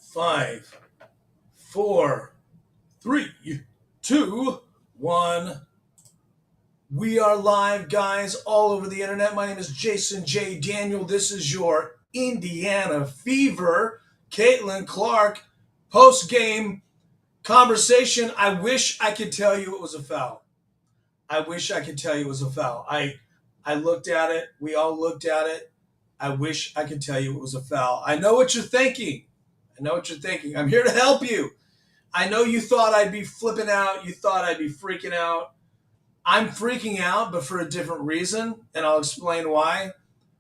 5, 4, 3, 2, 1. We are live, guys, all over the internet. My name is Jason J. Daniel. This is your Indiana Fever. Caitlin Clark, post-game conversation. I wish I could tell you it was a foul. I wish I could tell you it was a foul. I looked at it. We all looked at it. I wish I could tell you it was a foul. I know what you're thinking. I'm here to help you. I know you thought I'd be flipping out. You thought I'd be freaking out. I'm freaking out, but for a different reason, and I'll explain why.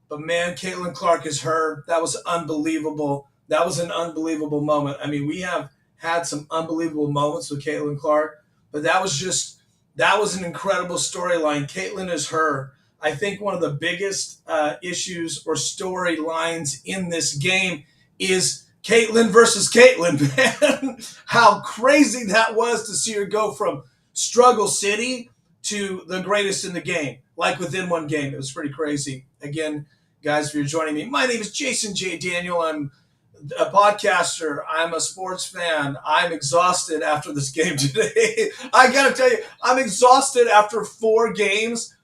But man, Caitlin Clark is her. That was unbelievable. That was an unbelievable moment. I mean, we have had some unbelievable moments with Caitlin Clark, but that was an incredible storyline. Caitlin is her. I think one of the biggest issues or storylines in this game is Caitlin versus Caitlin, man. How crazy that was to see her go from struggle city to the greatest in the game, like within one game. It was pretty crazy. Again, guys, if you're joining me, my name is Jason J. Daniel. I'm a podcaster. I'm a sports fan. I'm exhausted after this game today. I got to tell you, I'm exhausted after 4 games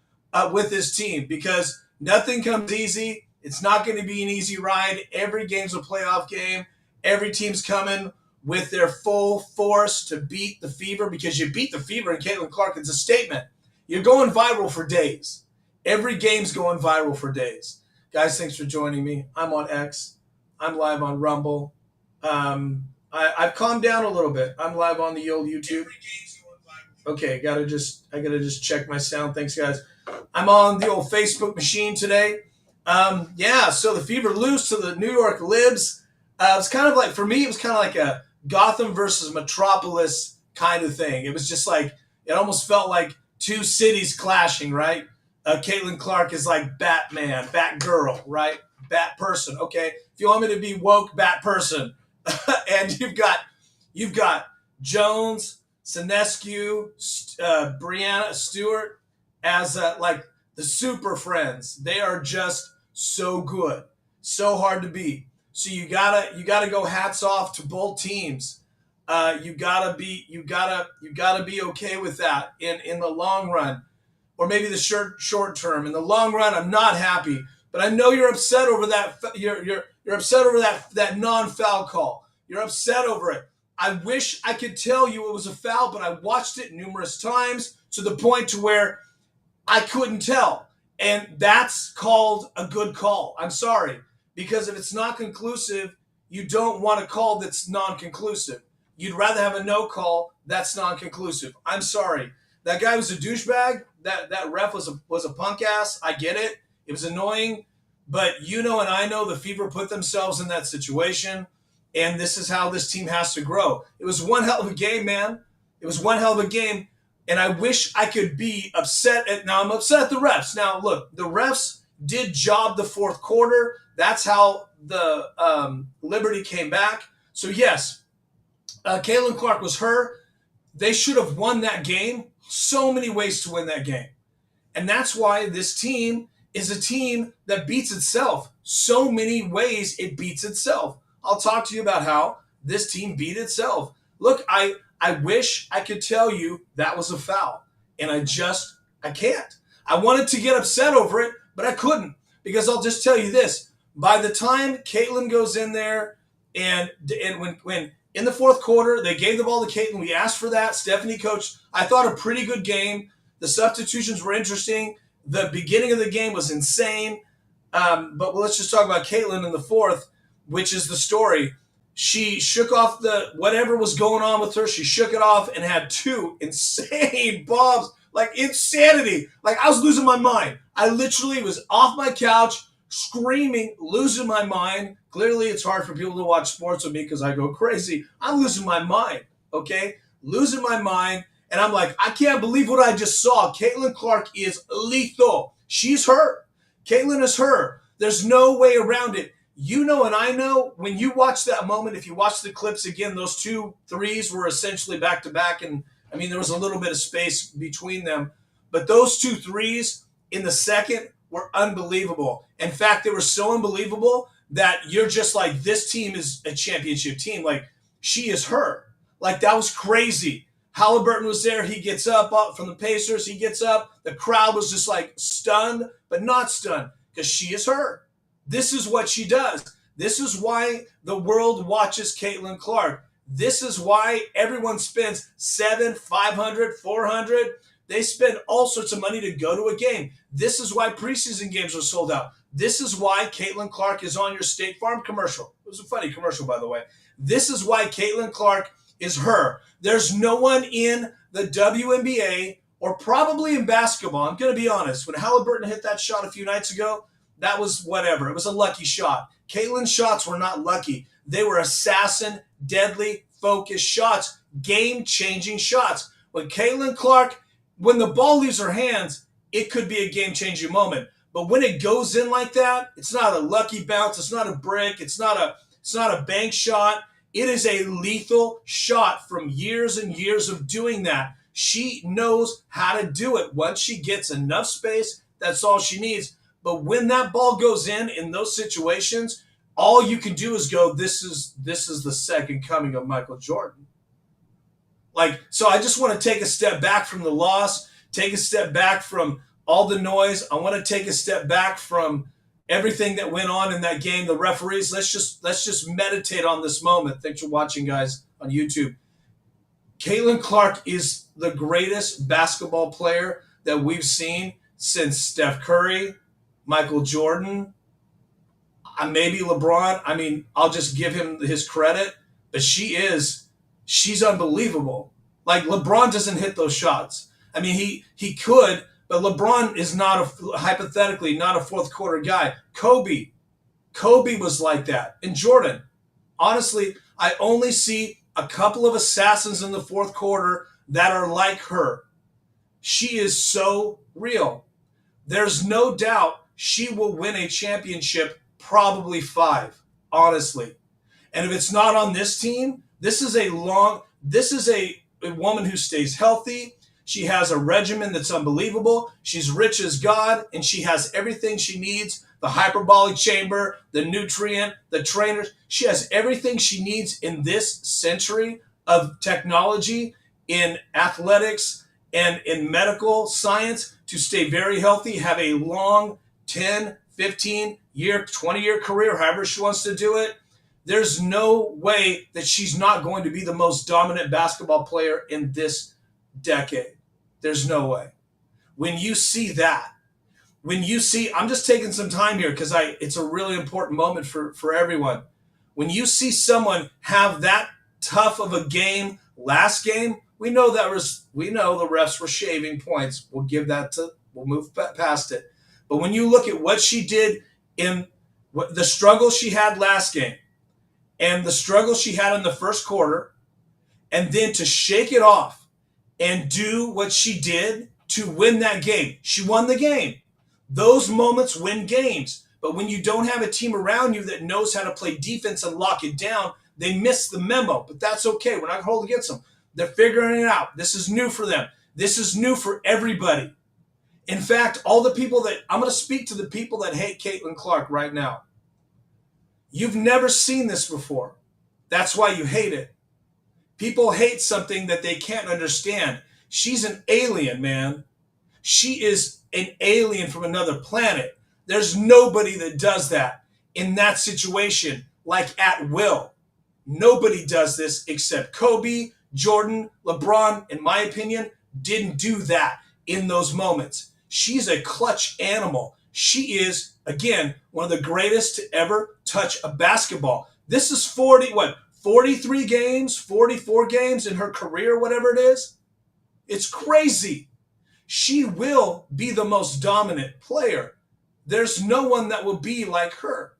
with this team because nothing comes easy. It's not going to be an easy ride. Every game's a playoff game. Every team's coming with their full force to beat the Fever because you beat the Fever and Caitlin Clark. It's a statement. You're going viral for days. Every game's going viral for days. Guys, thanks for joining me. I'm on X. I'm live on Rumble. I've calmed down a little bit. I'm live on the old YouTube. Okay, I gotta just check my sound. Thanks, guys. I'm on the old Facebook machine today. So the Fever lose to the New York Libs. It's kind of like, for me, it was kind of like a Gotham versus Metropolis kind of thing. It was just like, it almost felt like two cities clashing, right? Caitlin Clark is like Batman, Batgirl, right? Bat person. Okay, if you want me to be woke, Bat person. And you've got Jones, Sinescu, Brianna Stewart as like the super friends. They are just so good, so hard to beat. So you gotta go hats off to both teams. You gotta be okay with that in the long run, or maybe the short term. In the long run, I'm not happy, but I know you're upset over that. You're upset over that non-foul call. You're upset over it. I wish I could tell you it was a foul, but I watched it numerous times to the point to where I couldn't tell, and that's called a good call. I'm sorry. Because if it's not conclusive, you don't want a call that's non-conclusive. You'd rather have a no call that's non-conclusive. I'm sorry. That guy was a douchebag. That ref was a punk ass. I get it. It was annoying. But you know and I know the Fever put themselves in that situation. And this is how this team has to grow. It was one hell of a game, man. It was one hell of a game. And I wish I could be upset now I'm upset at the refs. Now, look, the refs did job the fourth quarter. That's how the Liberty came back. So, yes, Caitlin Clark was her. They should have won that game. So many ways to win that game. And that's why this team is a team that beats itself. So many ways it beats itself. I'll talk to you about how this team beat itself. Look, I wish I could tell you that was a foul. And I can't. I wanted to get upset over it, but I couldn't. Because I'll just tell you this. By the time Caitlin goes in there, and when in the fourth quarter, they gave the ball to Caitlin. We asked for that. Stephanie coached, I thought, a pretty good game. The substitutions were interesting. The beginning of the game was insane. But let's just talk about Caitlin in the fourth, which is the story. She shook off whatever was going on with her. She shook it off and had 2 insane bombs. Like insanity. Like I was losing my mind. I literally was off my couch, screaming, losing my mind. Clearly, it's hard for people to watch sports with me because I go crazy. I'm losing my mind, okay? Losing my mind. And I'm like, I can't believe what I just saw. Caitlin Clark is lethal. She's her. Caitlin is her. There's no way around it. You know and I know, when you watch that moment, if you watch the clips again, those 2 threes were essentially back-to-back. And, I mean, there was a little bit of space between them. But those 2 threes in the second were unbelievable. In fact, they were so unbelievable that you're just like, this team is a championship team. Like, she is her. Like, that was crazy. Halliburton was there. He gets up from the Pacers. He gets up. The crowd was just like stunned, but not stunned, because she is her. This is what she does. This is why the world watches Caitlin Clark. This is why everyone spends $700, $500, $400. They spend all sorts of money to go to a game. This is why preseason games are sold out. This is why Caitlin Clark is on your State Farm commercial. It was a funny commercial, by the way. This is why Caitlin Clark is her. There's no one in the WNBA or probably in basketball. I'm going to be honest. When Halliburton hit that shot a few nights ago, that was whatever. It was a lucky shot. Caitlin's shots were not lucky. They were assassin, deadly, focused shots, game-changing shots. When Caitlin Clark, when the ball leaves her hands, it could be a game-changing moment. But when it goes in like that, it's not a lucky bounce. It's not a brick. It's not a bank shot. It is a lethal shot from years and years of doing that. She knows how to do it. Once she gets enough space, that's all she needs. But when that ball goes in those situations, all you can do is go, this is the second coming of Michael Jordan. Like, so I just want to take a step back from the loss, take a step back from all the noise. I want to take a step back from everything that went on in that game. The referees, let's just meditate on this moment. Thanks for watching, guys, on YouTube. Caitlin Clark is the greatest basketball player that we've seen since Steph Curry, Michael Jordan, maybe LeBron. I mean, I'll just give him his credit, but she's unbelievable. Like, LeBron doesn't hit those shots. I mean, he could, but LeBron is hypothetically not a fourth quarter guy. Kobe was like that. And Jordan, honestly, I only see a couple of assassins in the fourth quarter that are like her. She is so real. There's no doubt she will win a championship, probably 5, honestly. And if it's not on this team, this is a woman who stays healthy. She has a regimen that's unbelievable. She's rich as God, and she has everything she needs. The hyperbolic chamber, the nutrient, the trainers. She has everything she needs in this century of technology, in athletics, and in medical science to stay very healthy, have a long 10, 15-year, 20-year career, however she wants to do it. There's no way that she's not going to be the most dominant basketball player in this decade. There's no way. When you see that, I'm just taking some time here because it's a really important moment for everyone. When you see someone have that tough of a game last game, we know the refs were shaving points. We'll move past it. But when you look at what she did in the struggle she had last game and the struggle she had in the first quarter, and then to shake it off and do what she did to win that game. She won the game. Those moments win games. But when you don't have a team around you that knows how to play defense and lock it down, they miss the memo. But that's okay. We're not going to hold against them. They're figuring it out. This is new for them. This is new for everybody. In fact, I'm going to speak to the people that hate Caitlin Clark right now. You've never seen this before. That's why you hate it. People hate something that they can't understand. She's an alien, man. She is an alien from another planet. There's nobody that does that in that situation, like at will. Nobody does this except Kobe, Jordan, LeBron, in my opinion, didn't do that in those moments. She's a clutch animal. She is, again, one of the greatest to ever touch a basketball. This is 43 games, 44 games in her career, whatever it is. It's crazy. She will be the most dominant player. There's no one that will be like her.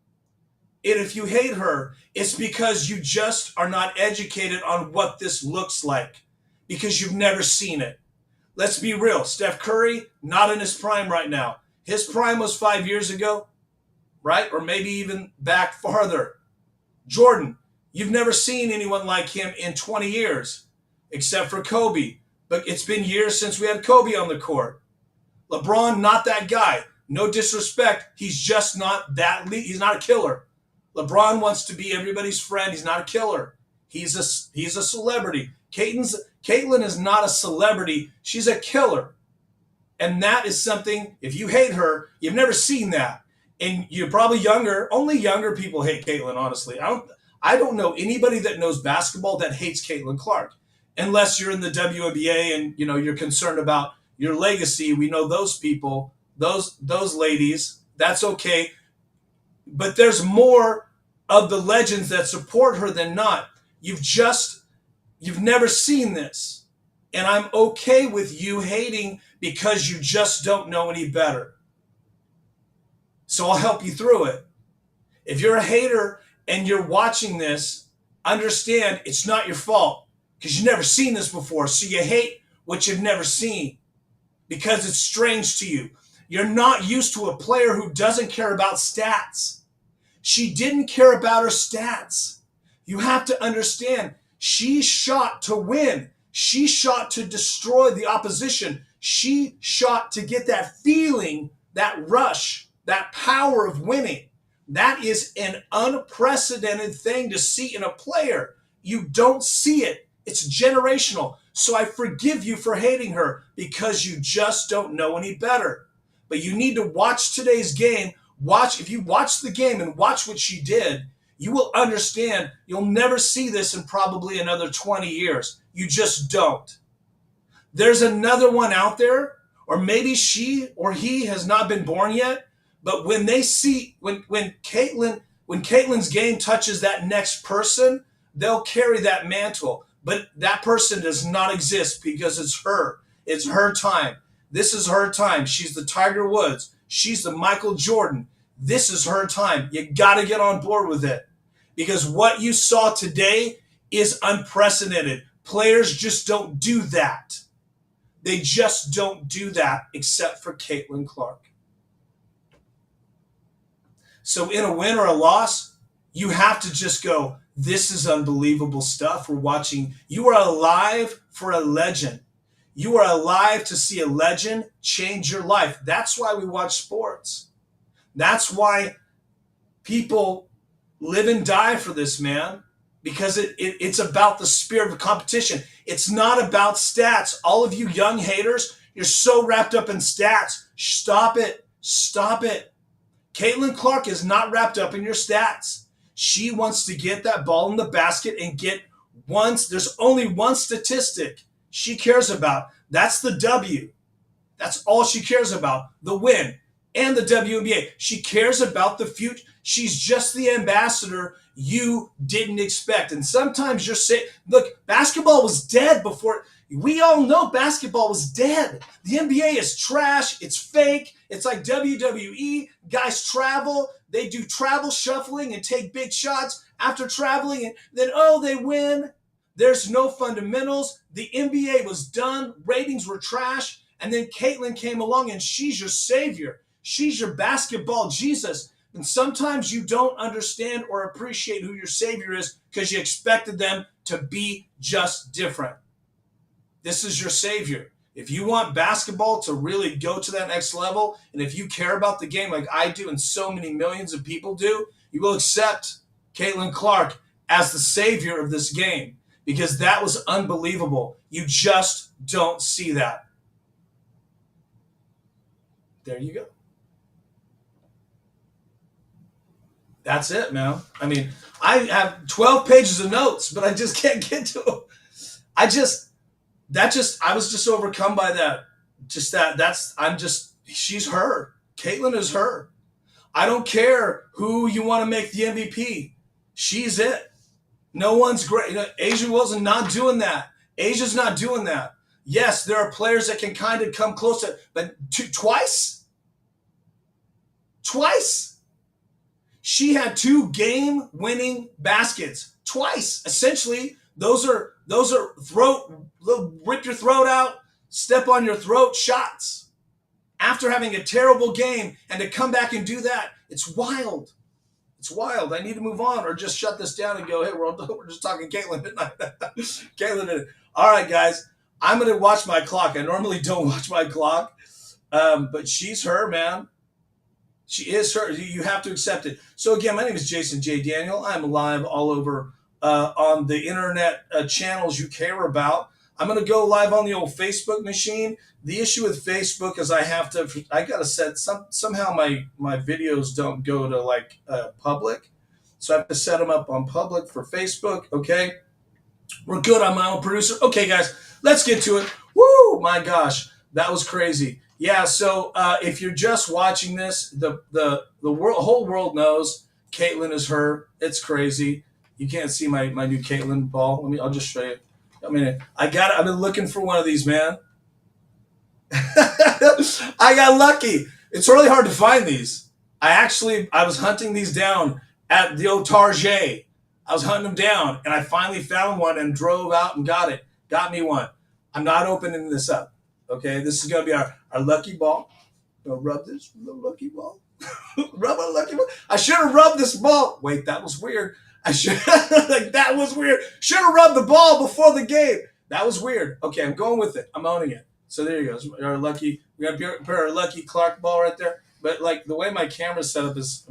And if you hate her, it's because you just are not educated on what this looks like, because you've never seen it. Let's be real. Steph Curry, not in his prime right now. His prime was 5 years ago, right? Or maybe even back farther. Jordan, you've never seen anyone like him in 20 years, except for Kobe. But it's been years since we had Kobe on the court. LeBron, not that guy. No disrespect. He's just not that. He's not a killer. LeBron wants to be everybody's friend. He's not a killer. He's a celebrity. Caitlyn is not a celebrity. She's a killer. And that is something, if you hate her, you've never seen that. And you're probably younger. Only younger people hate Caitlyn, honestly. I don't know anybody that knows basketball that hates Caitlyn Clark. Unless you're in the WNBA and you're concerned about your legacy. We know those people, those ladies. That's okay. But there's more of the legends that support her than not. You've never seen this. And I'm okay with you hating because you just don't know any better. So I'll help you through it. If you're a hater and you're watching this, understand it's not your fault because you've never seen this before. So you hate what you've never seen because it's strange to you. You're not used to a player who doesn't care about stats. She didn't care about her stats. You have to understand, she shot to win. She shot to destroy the opposition. She shot to get that feeling, that rush, that power of winning. That is an unprecedented thing to see in a player. You don't see it. It's generational. So I forgive you for hating her because you just don't know any better. But you need to watch today's game. If you watch the game and watch what she did, you will understand you'll never see this in probably another 20 years. You just don't. There's another one out there, or maybe she or he has not been born yet, but when they see, when Caitlyn's game touches that next person, they'll carry that mantle. But that person does not exist because it's her. It's her time. This is her time. She's the Tiger Woods. She's the Michael Jordan. This is her time. You got to get on board with it. Because what you saw today is unprecedented. Players just don't do that. They just don't do that except for Caitlyn Clark. So in a win or a loss, you have to just go, this is unbelievable stuff we're watching. You are alive for a legend. You are alive to see a legend change your life. That's why we watch sports. That's why people live and die for this, man, because it's about the spirit of competition. It's not about stats. All of you young haters, you're so wrapped up in stats. Stop it. Stop it. Caitlyn Clark is not wrapped up in your stats. She wants to get that ball in the basket and get once. There's only one statistic she cares about. That's the W. That's all she cares about, the win and the WNBA. She cares about the future. She's just the ambassador you didn't expect. And sometimes you're saying, look, basketball was dead before. We all know basketball was dead. The NBA is trash. It's fake. It's like WWE. Guys travel. They do travel shuffling and take big shots after traveling. And then, they win. There's no fundamentals. The NBA was done. Ratings were trash. And then Caitlyn came along and she's your savior. She's your basketball Jesus. And sometimes you don't understand or appreciate who your savior is because you expected them to be just different. This is your savior. If you want basketball to really go to that next level, and if you care about the game like I do and so many millions of people do, you will accept Caitlyn Clark as the savior of this game because that was unbelievable. You just don't see that. There you go. That's it, man. I mean, I have 12 pages of notes, but I just can't get to them. I was just overcome by that. She's her. Caitlyn is her. I don't care who you want to make the MVP. She's it. No one's great. A'ja Wilson not doing that. Asia's not doing that. Yes, there are players that can kind of come close to, but twice? Twice. She had 2 game-winning baskets. Twice. Essentially, those are rip your throat out, step on your throat shots. After having a terrible game and to come back and do that, it's wild. It's wild. I need to move on or just shut this down and go, hey, we're just talking Caitlyn midnight. Caitlyn. All right, guys. I'm going to watch my clock. I normally don't watch my clock, but she's her, man. She is her. You have to accept it. So again, my name is Jason J. Daniel. I'm live all over on the internet channels you care about. I'm going to go live on the old Facebook machine. The issue with Facebook is I got to set somehow my videos don't go to like public. So I have to set them up on public for Facebook. Okay. We're good. I'm my own producer. Okay, guys, let's get to it. Woo! My gosh, that was crazy. Yeah. So if you're just watching this, the whole world knows Caitlyn is her. It's crazy. You can't see my new Caitlyn ball. I'll just show you. I mean, I've been looking for one of these, man. I got lucky. It's really hard to find these. I was hunting these down at the old Target. I was hunting them down, and I finally found one and drove out and got it. Got me one. I'm not opening this up. Okay, this is gonna be our lucky ball. Gonna rub this lucky ball. Rub a lucky ball. I should have rubbed this ball. Wait, that was weird. That was weird. Should have rubbed the ball before the game. That was weird. Okay, I'm going with it. I'm owning it. So there you go. We're gonna put our lucky Clark ball right there. But like the way my camera's set up is,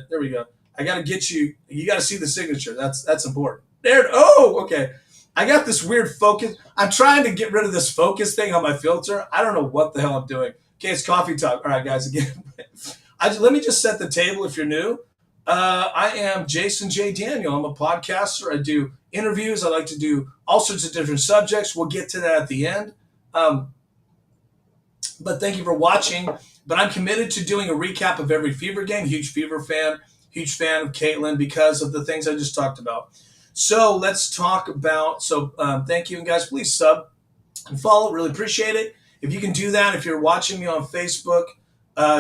there we go. I got to get you. You got to see the signature. That's important. There. Oh, okay. I got this weird focus. I'm trying to get rid of this focus thing on my filter. I don't know what the hell I'm doing. Okay, it's coffee talk. All right, guys. Again, let me just set the table if you're new. I am Jason J. Daniel. I'm a podcaster. I do interviews. I like to do all sorts of different subjects. We'll get to that at the end. But thank you for watching. But I'm committed to doing a recap of every Fever game. Huge Fever fan. Huge fan of Caitlyn because of the things I just talked about. So let's talk about. Thank you, and guys, please sub and follow. Really appreciate it. If you can do that, if you're watching me on Facebook,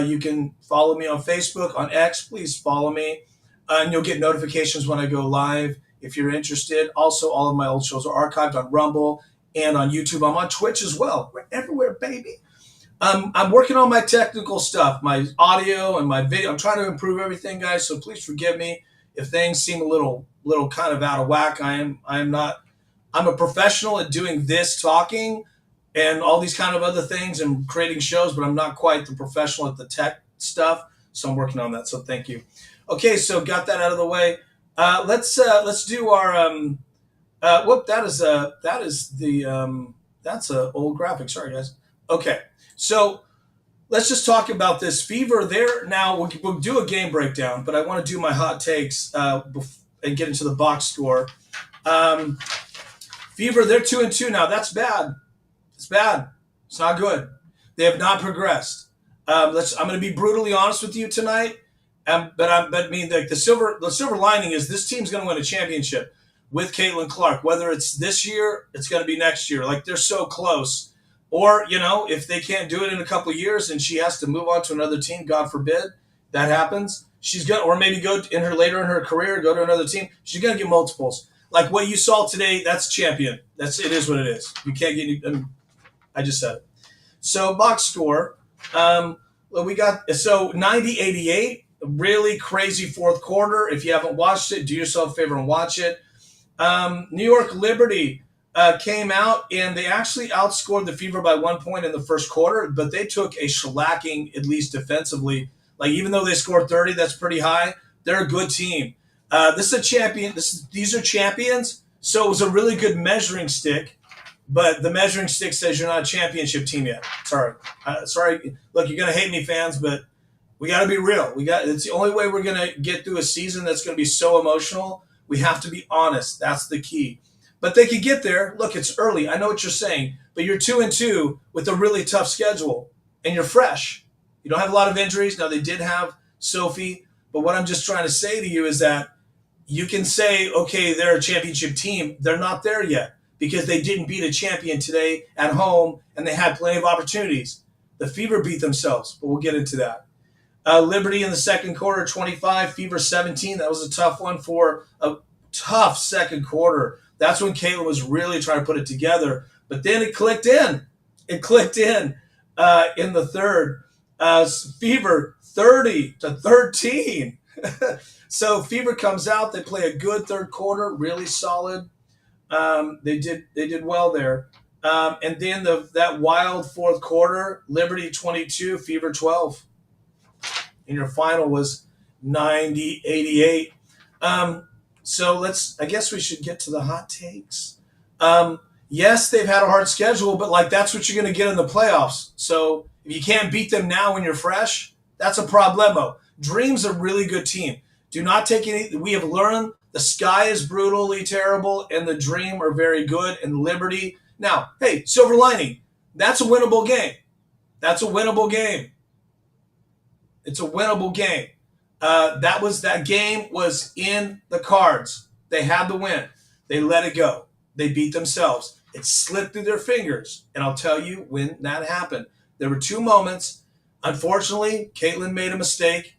you can follow me on Facebook, on X. Please follow me, and you'll get notifications when I go live if you're interested. Also, all of my old shows are archived on Rumble and on YouTube. I'm on Twitch as well. We're everywhere, baby. I'm working on my technical stuff, my audio and my video. I'm trying to improve everything, guys. So please forgive me if things seem a little kind of out of whack. I'm a professional at doing this, talking, and all these kind of other things and creating shows, but I'm not quite the professional at the tech stuff. So I'm working on that. So thank you. Okay, so got that out of the way. Let's do our that's a old graphic. Sorry, guys. Okay. So let's just talk about this Fever. There now we'll do a game breakdown, but I want to do my hot takes and get into the box score. Fever, they're 2-2 now. That's bad. It's bad. It's not good. They have not progressed. I'm going to be brutally honest with you tonight. The silver lining is this team's going to win a championship with Caitlyn Clark. Whether it's this year, it's going to be next year. Like they're so close. Or, if they can't do it in a couple of years and she has to move on to another team, God forbid that happens, or maybe go later in her career, go to another team, she's going to get multiples. Like what you saw today, that's champion. It is what it is. You can't get I just said it. So box score, we got 90-88, really crazy fourth quarter. If you haven't watched it, do yourself a favor and watch it. New York Liberty came out and they actually outscored the Fever by 1 point in the first quarter, but they took a shellacking, at least defensively. Like even though they scored 30, that's pretty high. They're a good team. This is a champion. These are champions, so it was a really good measuring stick. But the measuring stick says you're not a championship team yet. Sorry. Look, you're gonna hate me, fans, but we got to be real. It's the only way we're gonna get through a season that's gonna be so emotional. We have to be honest. That's the key. But they could get there. Look, it's early. I know what you're saying, but you're 2-2 with a really tough schedule, and you're fresh. You don't have a lot of injuries. Now, they did have Sophie, but what I'm just trying to say to you is that you can say, okay, they're a championship team. They're not there yet because they didn't beat a champion today at home, and they had plenty of opportunities. The Fever beat themselves, but we'll get into that. Liberty in the second quarter, 25, Fever 17. That was a tough one for a tough second quarter. That's when Caitlyn was really trying to put it together. But then it clicked in. It clicked in the third. Fever 30-13. So Fever comes out. They play a good third quarter, really solid. They did well there. And then that wild fourth quarter, Liberty 22, Fever 12. and your final was 90-88. So I guess we should get to the hot takes. Yes, they've had a hard schedule, but like that's what you're going to get in the playoffs. So if you can't beat them now when you're fresh, that's a problemo. Dream's a really good team. Do not take any. We have learned the Sky is brutally terrible, and the Dream are very good, and Liberty. Now, hey, silver lining. That's a winnable game. That's a winnable game. It's a winnable game. That game was in the cards. They had the win. They let it go. They beat themselves. It slipped through their fingers. And I'll tell you when that happened. There were two moments. Unfortunately, Caitlin made a mistake.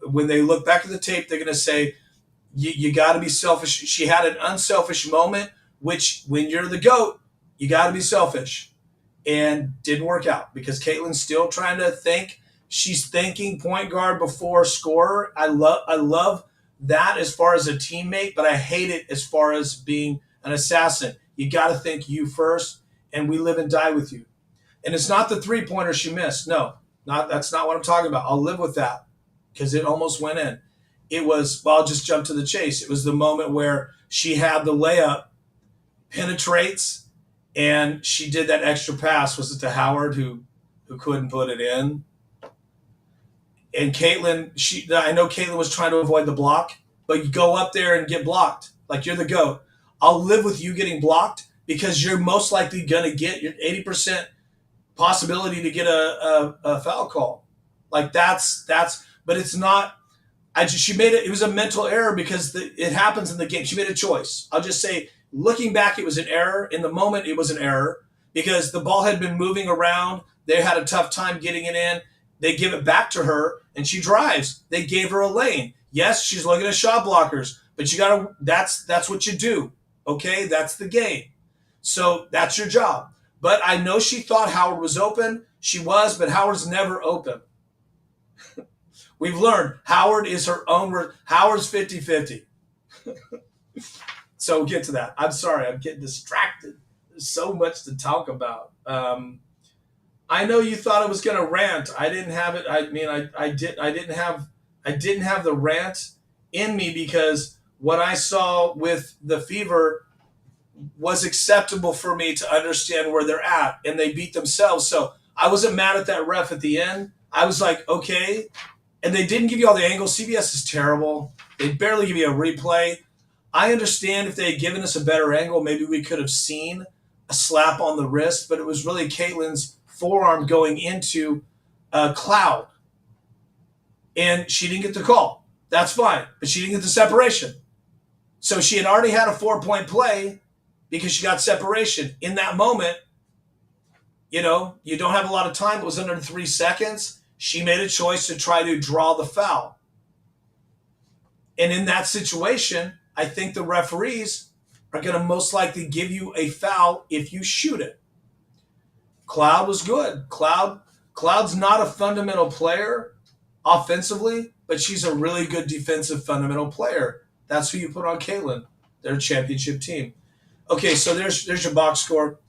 When they look back at the tape, they're going to say, you got to be selfish. She had an unselfish moment, which when you're the GOAT, you got to be selfish. And didn't work out because Caitlin's still trying to think. She's thinking point guard before scorer. I love that as far as a teammate, but I hate it as far as being an assassin. You got to think you first, and we live and die with you. And it's not the three-pointer she missed. No, that's not what I'm talking about. I'll live with that because it almost went in. It was, well, I'll just jump to the chase. It was the moment where she had the layup, penetrates, and she did that extra pass. Was it to Howard who couldn't put it in? And Caitlin, I know Caitlin was trying to avoid the block, but you go up there and get blocked. Like you're the GOAT. I'll live with you getting blocked because you're most likely going to get your 80% possibility to get a foul call. Like that's, but it's not. She made it. It was a mental error because it happens in the game. She made a choice. I'll just say, looking back, it was an error. In the moment, it was an error because the ball had been moving around. They had a tough time getting it in. They give it back to her, and she drives. They gave her a lane. Yes, she's looking at shot blockers, but you gotta. That's what you do. Okay, that's the game. So that's your job. But I know she thought Howard was open. She was, but Howard's never open. We've learned Howard is her own. Howard's 50-50. So we'll get to that. I'm sorry, I'm getting distracted. There's so much to talk about. I know you thought I was going to rant. I didn't have it. I mean, I didn't have the rant in me because what I saw with the Fever was acceptable for me to understand where they're at, and they beat themselves. So I wasn't mad at that ref at the end. I was like, okay. And they didn't give you all the angles. CBS is terrible. They barely give you a replay. I understand if they had given us a better angle, maybe we could have seen a slap on the wrist, but it was really Caitlin's forearm going into a Cloud. And she didn't get the call. That's fine. But she didn't get the separation. So she had already had a 4-point play because she got separation. In that moment, you don't have a lot of time. It was under 3 seconds. She made a choice to try to draw the foul. And in that situation, I think the referees are going to most likely give you a foul if you shoot it. Cloud was good. Cloud's not a fundamental player offensively, but she's a really good defensive fundamental player. That's who you put on Caitlin. They're a championship team. Okay, so there's your box score.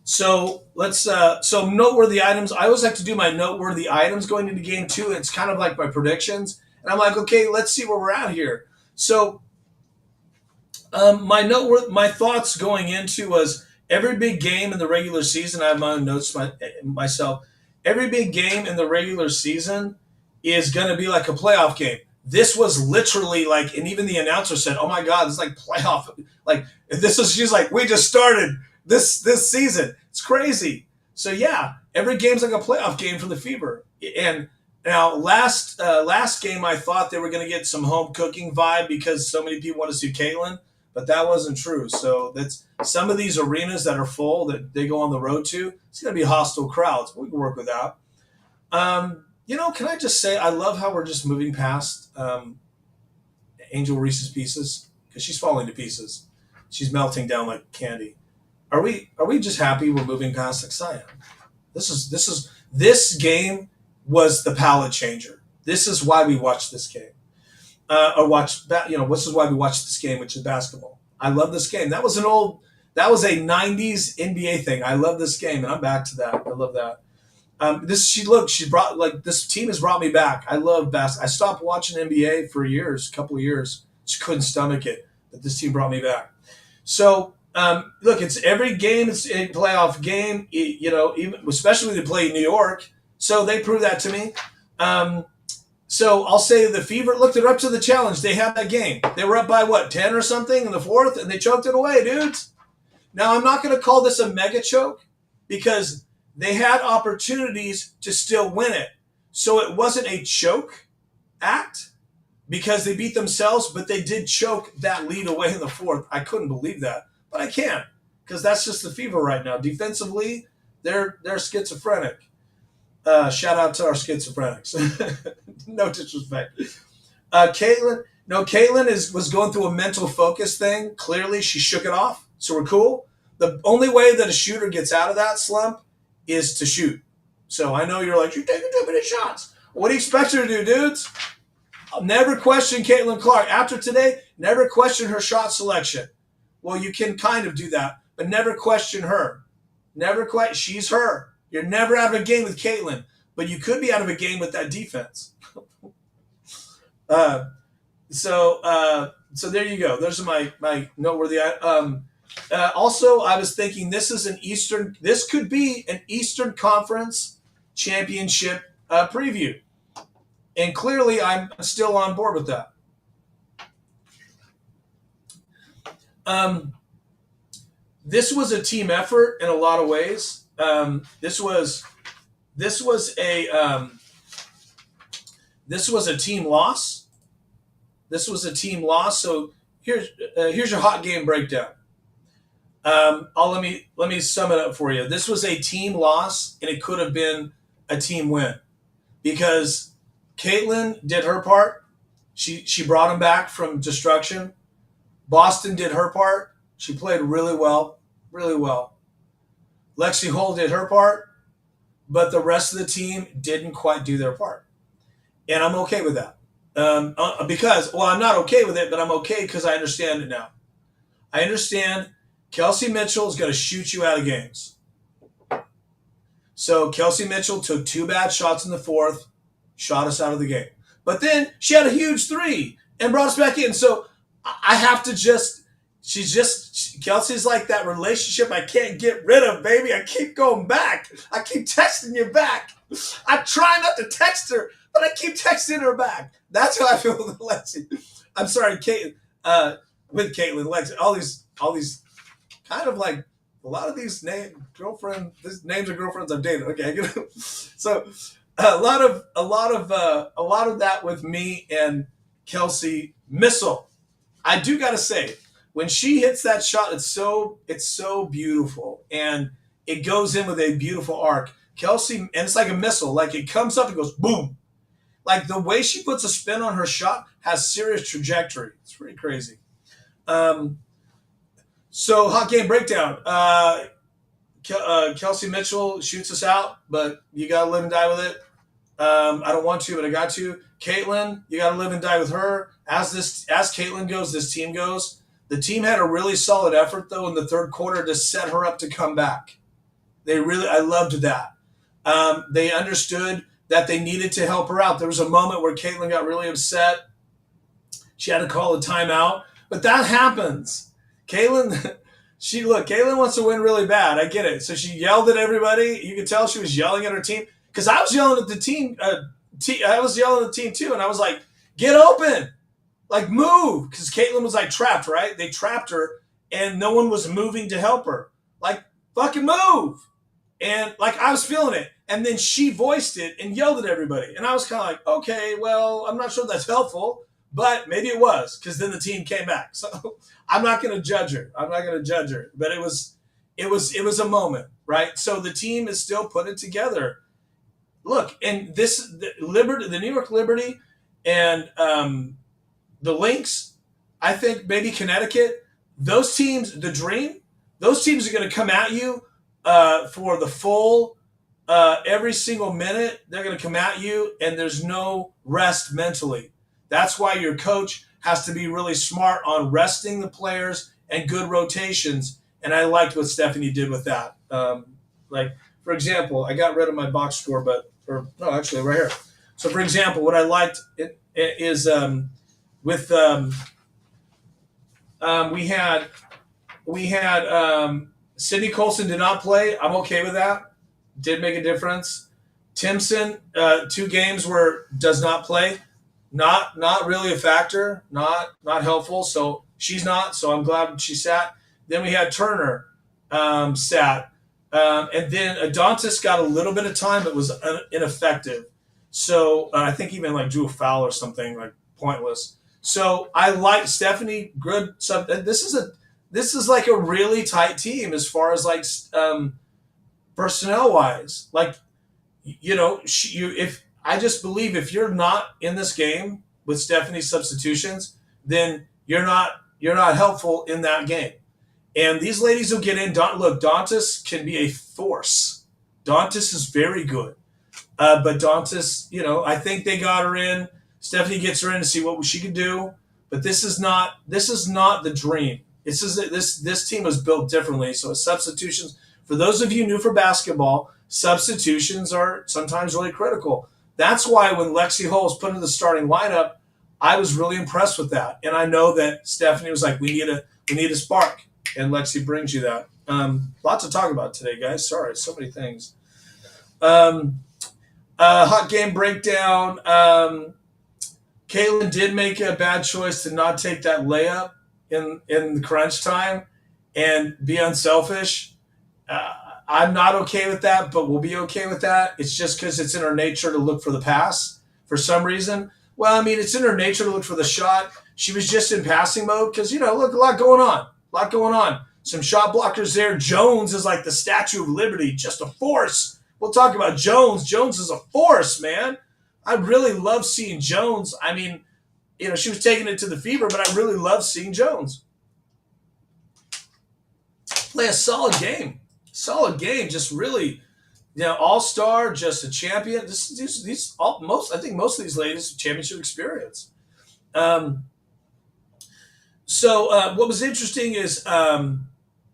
So noteworthy items. I always like to do my noteworthy items going into game 2. It's kind of like my predictions. And I'm like, okay, let's see where we're at here. So my thoughts going into was every big game in the regular season, I have my own notes myself. Every big game in the regular season is going to be like a playoff game. This was literally like, and even the announcer said, oh my God, it's like playoff. Like she's like, we just started this season. It's crazy. So yeah, every game's like a playoff game for the Fever. And now last game, I thought they were going to get some home cooking vibe because so many people want to see Caitlin, but that wasn't true. So that's some of these arenas that are full that they go on the road to. It's going to be hostile crowds. We can work with that. Can I just say I love how we're just moving past Angel Reese's Pieces because she's falling to pieces. She's melting down like candy. Are we just happy we're moving past Exciam? This game was the palette changer. This is why we watch this game. This is why we watch this game, which is basketball. I love this game. That was a 90s NBA thing. I love this game, and I'm back to that. I love that. She brought like this team has brought me back. I love basketball. I stopped watching NBA for years, a couple of years. Just couldn't stomach it. But this team brought me back. So look, it's every game. It's a playoff game. Even especially they play New York, so they prove that to me. So I'll say the Fever looked it up to the challenge. They had that game. They were up by what 10 or something in the fourth, and they choked it away, dudes. Now I'm not going to call this a mega choke because they had opportunities to still win it. So it wasn't a choke act because they beat themselves, but they did choke that lead away in the fourth. I couldn't believe that, but I can because that's just the Fever right now. Defensively, they're schizophrenic. Shout out to our schizophrenics. No disrespect. Caitlin was going through a mental focus thing. Clearly, she shook it off, so we're cool. The only way that a shooter gets out of that slump is to shoot. So I know you're like, you're taking too many shots. What do you expect her to do, dudes? I'll never question Caitlin Clark. After today, never question her shot selection. Well, you can kind of do that, but never question her. She's her. You're never out of a game with Caitlin, but you could be out of a game with that defense. So there you go. Those are my noteworthy. Also, I was thinking this could be an Eastern Conference championship preview. And clearly I'm still on board with that. This was a team effort in a lot of ways. This was a team loss. So here's your hot game breakdown. Let me sum it up for you. This was a team loss, and it could have been a team win because Caitlin did her part. She brought him back from destruction. Boston did her part. She played really well, really well. Lexi Hull did her part, but the rest of the team didn't quite do their part, and I'm okay with that. I'm not okay with it, but I'm okay because I understand it now. I understand Kelsey Mitchell is going to shoot you out of games. So Kelsey Mitchell took 2 bad shots in the fourth, shot us out of the game. But then she had a huge 3 and brought us back in. So I have to Kelsey's like that relationship I can't get rid of, baby. I keep going back. I keep texting you back. I try not to text her, but I keep texting her back. That's how I feel with Lexi. I'm sorry, Kate. With Caitlin, Lexi, all these kind of like a lot of these names of girlfriends I've dated. Okay, so a lot of that with me and Kelsey Missile. I do gotta say, when she hits that shot, it's so beautiful, and it goes in with a beautiful arc. Kelsey, and it's like a missile. Like it comes up and goes boom. Like the way she puts a spin on her shot has serious trajectory. It's pretty crazy. So hot game breakdown. Kelsey Mitchell shoots us out, but you gotta live and die with it. I don't want to, but I got to. Caitlin, you gotta live and die with her. As Caitlin goes, this team goes. The team had a really solid effort though in the third quarter to set her up to come back. I loved that. They understood that they needed to help her out. There was a moment where Caitlin got really upset. She had to call a timeout, but that happens. Caitlin wants to win really bad. I get it. So she yelled at everybody. You could tell she was yelling at her team because I was yelling at the team. I was yelling at the team too, and I was like, "Get open, like move," because Caitlin was like trapped. Right? They trapped her, and no one was moving to help her. Like fucking move, and like I was feeling it. And then she voiced it and yelled at everybody, and I was kind of like, "Okay, well, I'm not sure that's helpful." But maybe it was because then the team came back. So I'm not going to judge her. But it was a moment, right? So the team is still putting it together. Look, and the New York Liberty and the Lynx, I think maybe Connecticut, those teams, the Dream, those teams are going to come at you for the full every single minute. They're going to come at you, and there's no rest mentally. That's why your coach has to be really smart on resting the players and good rotations. And I liked what Stephanie did with that. Like for example, I got rid of my box score, no, actually, right here. So, for example, what I liked is with we had Sydney Colson did not play. I'm okay with that. Did make a difference. Timson, 2 games where does not play. Not really a factor. Not helpful. So she's not. So I'm glad she sat. Then we had Turner sat. And then Adontis got a little bit of time, but was ineffective. So I think even like drew a foul or something, like pointless. So I like Stephanie. Good. This is like a really tight team as far as like personnel wise. Like, if I just believe if you're not in this game with Stephanie's substitutions, then you're not helpful in that game. And these ladies will get in. Look, Dantas can be a force. Dantas is very good. But Dantas, I think they got her in. Stephanie gets her in to see what she can do. But this is not the dream. This team was built differently. So substitutions, for those of you new for basketball, substitutions are sometimes really critical. That's why when Lexi Hull was put into the starting lineup, I was really impressed with that. And I know that Stephanie was like, we need a spark. And Lexi brings you that. Lots to talk about today, guys. Sorry, so many things. Hot game breakdown. Caitlin did make a bad choice to not take that layup in the crunch time and be unselfish. I'm not okay with that, but we'll be okay with that. It's just because it's in her nature to look for the pass for some reason. Well, I mean, it's in her nature to look for the shot. She was just in passing mode because, look, a lot going on. Some shot blockers there. Jones is like the Statue of Liberty, just a force. We'll talk about Jones. Jones is a force, man. I really love seeing Jones. I mean, she was taking it to the fever, but I really love seeing Jones play a solid game. Just really, all-star, just a champion. I think most of these ladies have championship experience. So what was interesting is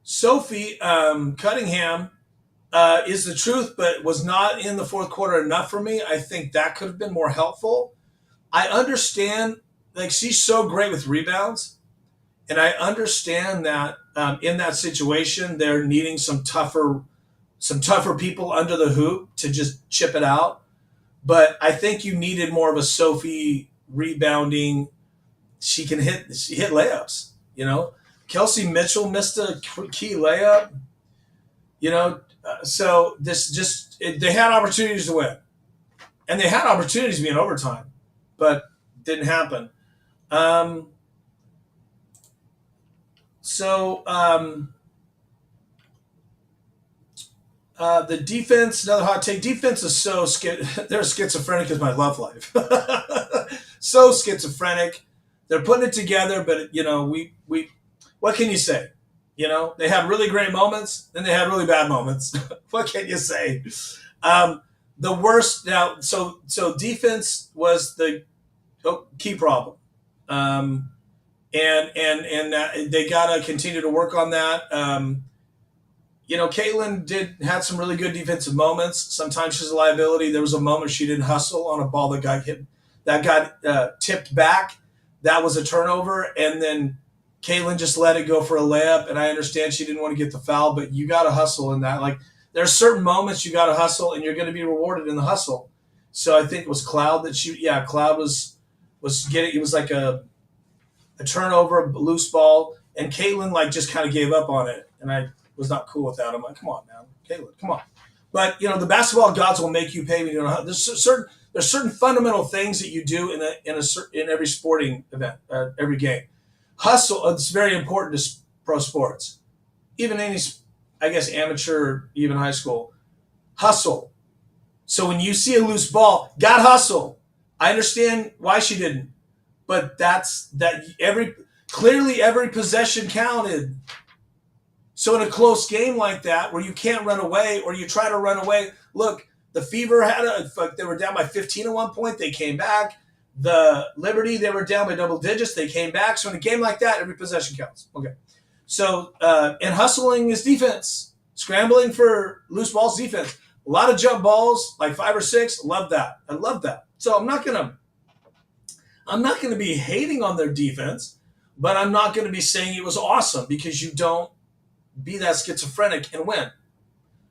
Sophie Cunningham is the truth, but was not in the fourth quarter enough for me. I think that could have been more helpful. I understand, like, she's so great with rebounds, and I understand that in that situation they're needing some tougher people under the hoop to just chip it out. But I think you needed more of a Sophie rebounding. She hit layups, Kelsey Mitchell missed a key layup, so they had opportunities to win, and they had opportunities to be in overtime, but didn't happen. The defense, another hot take. Defense is they're schizophrenic as my love life. So schizophrenic. They're putting it together, but we what can you say? They have really great moments, then they have really bad moments. What can you say? The worst now. So defense was the key problem, and they gotta continue to work on that. Caitlin had some really good defensive moments. Sometimes she's a liability. There was a moment she didn't hustle on a ball that got tipped back. That was a turnover, and then Caitlin just let it go for a layup. And I understand she didn't want to get the foul, but you got to hustle in that. Like, there's certain moments you got to hustle, and you're going to be rewarded in the hustle. So I think it was Cloud Cloud was getting. It was like a turnover, a loose ball, and Caitlin just kind of gave up on it, and I was not cool with that. I'm like, come on, man, Caitlin, come on. But the basketball gods will make you pay when you don't. There's certain fundamental things that you do in every sporting event, every game. Hustle. It's very important to pro sports, even any, I guess, amateur, even high school. Hustle. So when you see a loose ball, got hustle. I understand why she didn't, but clearly every possession counted. So in a close game like that, where you can't run away or you try to run away, look, the Fever they were down by 15 at one point. They came back. The Liberty, they were down by double digits. They came back. So in a game like that, every possession counts. Okay. So, and hustling is defense. Scrambling for loose balls defense. A lot of jump balls, like 5 or 6. Love that. I love that. So I'm not gonna be hating on their defense, but I'm not gonna be saying it was awesome because you don't be that schizophrenic and win.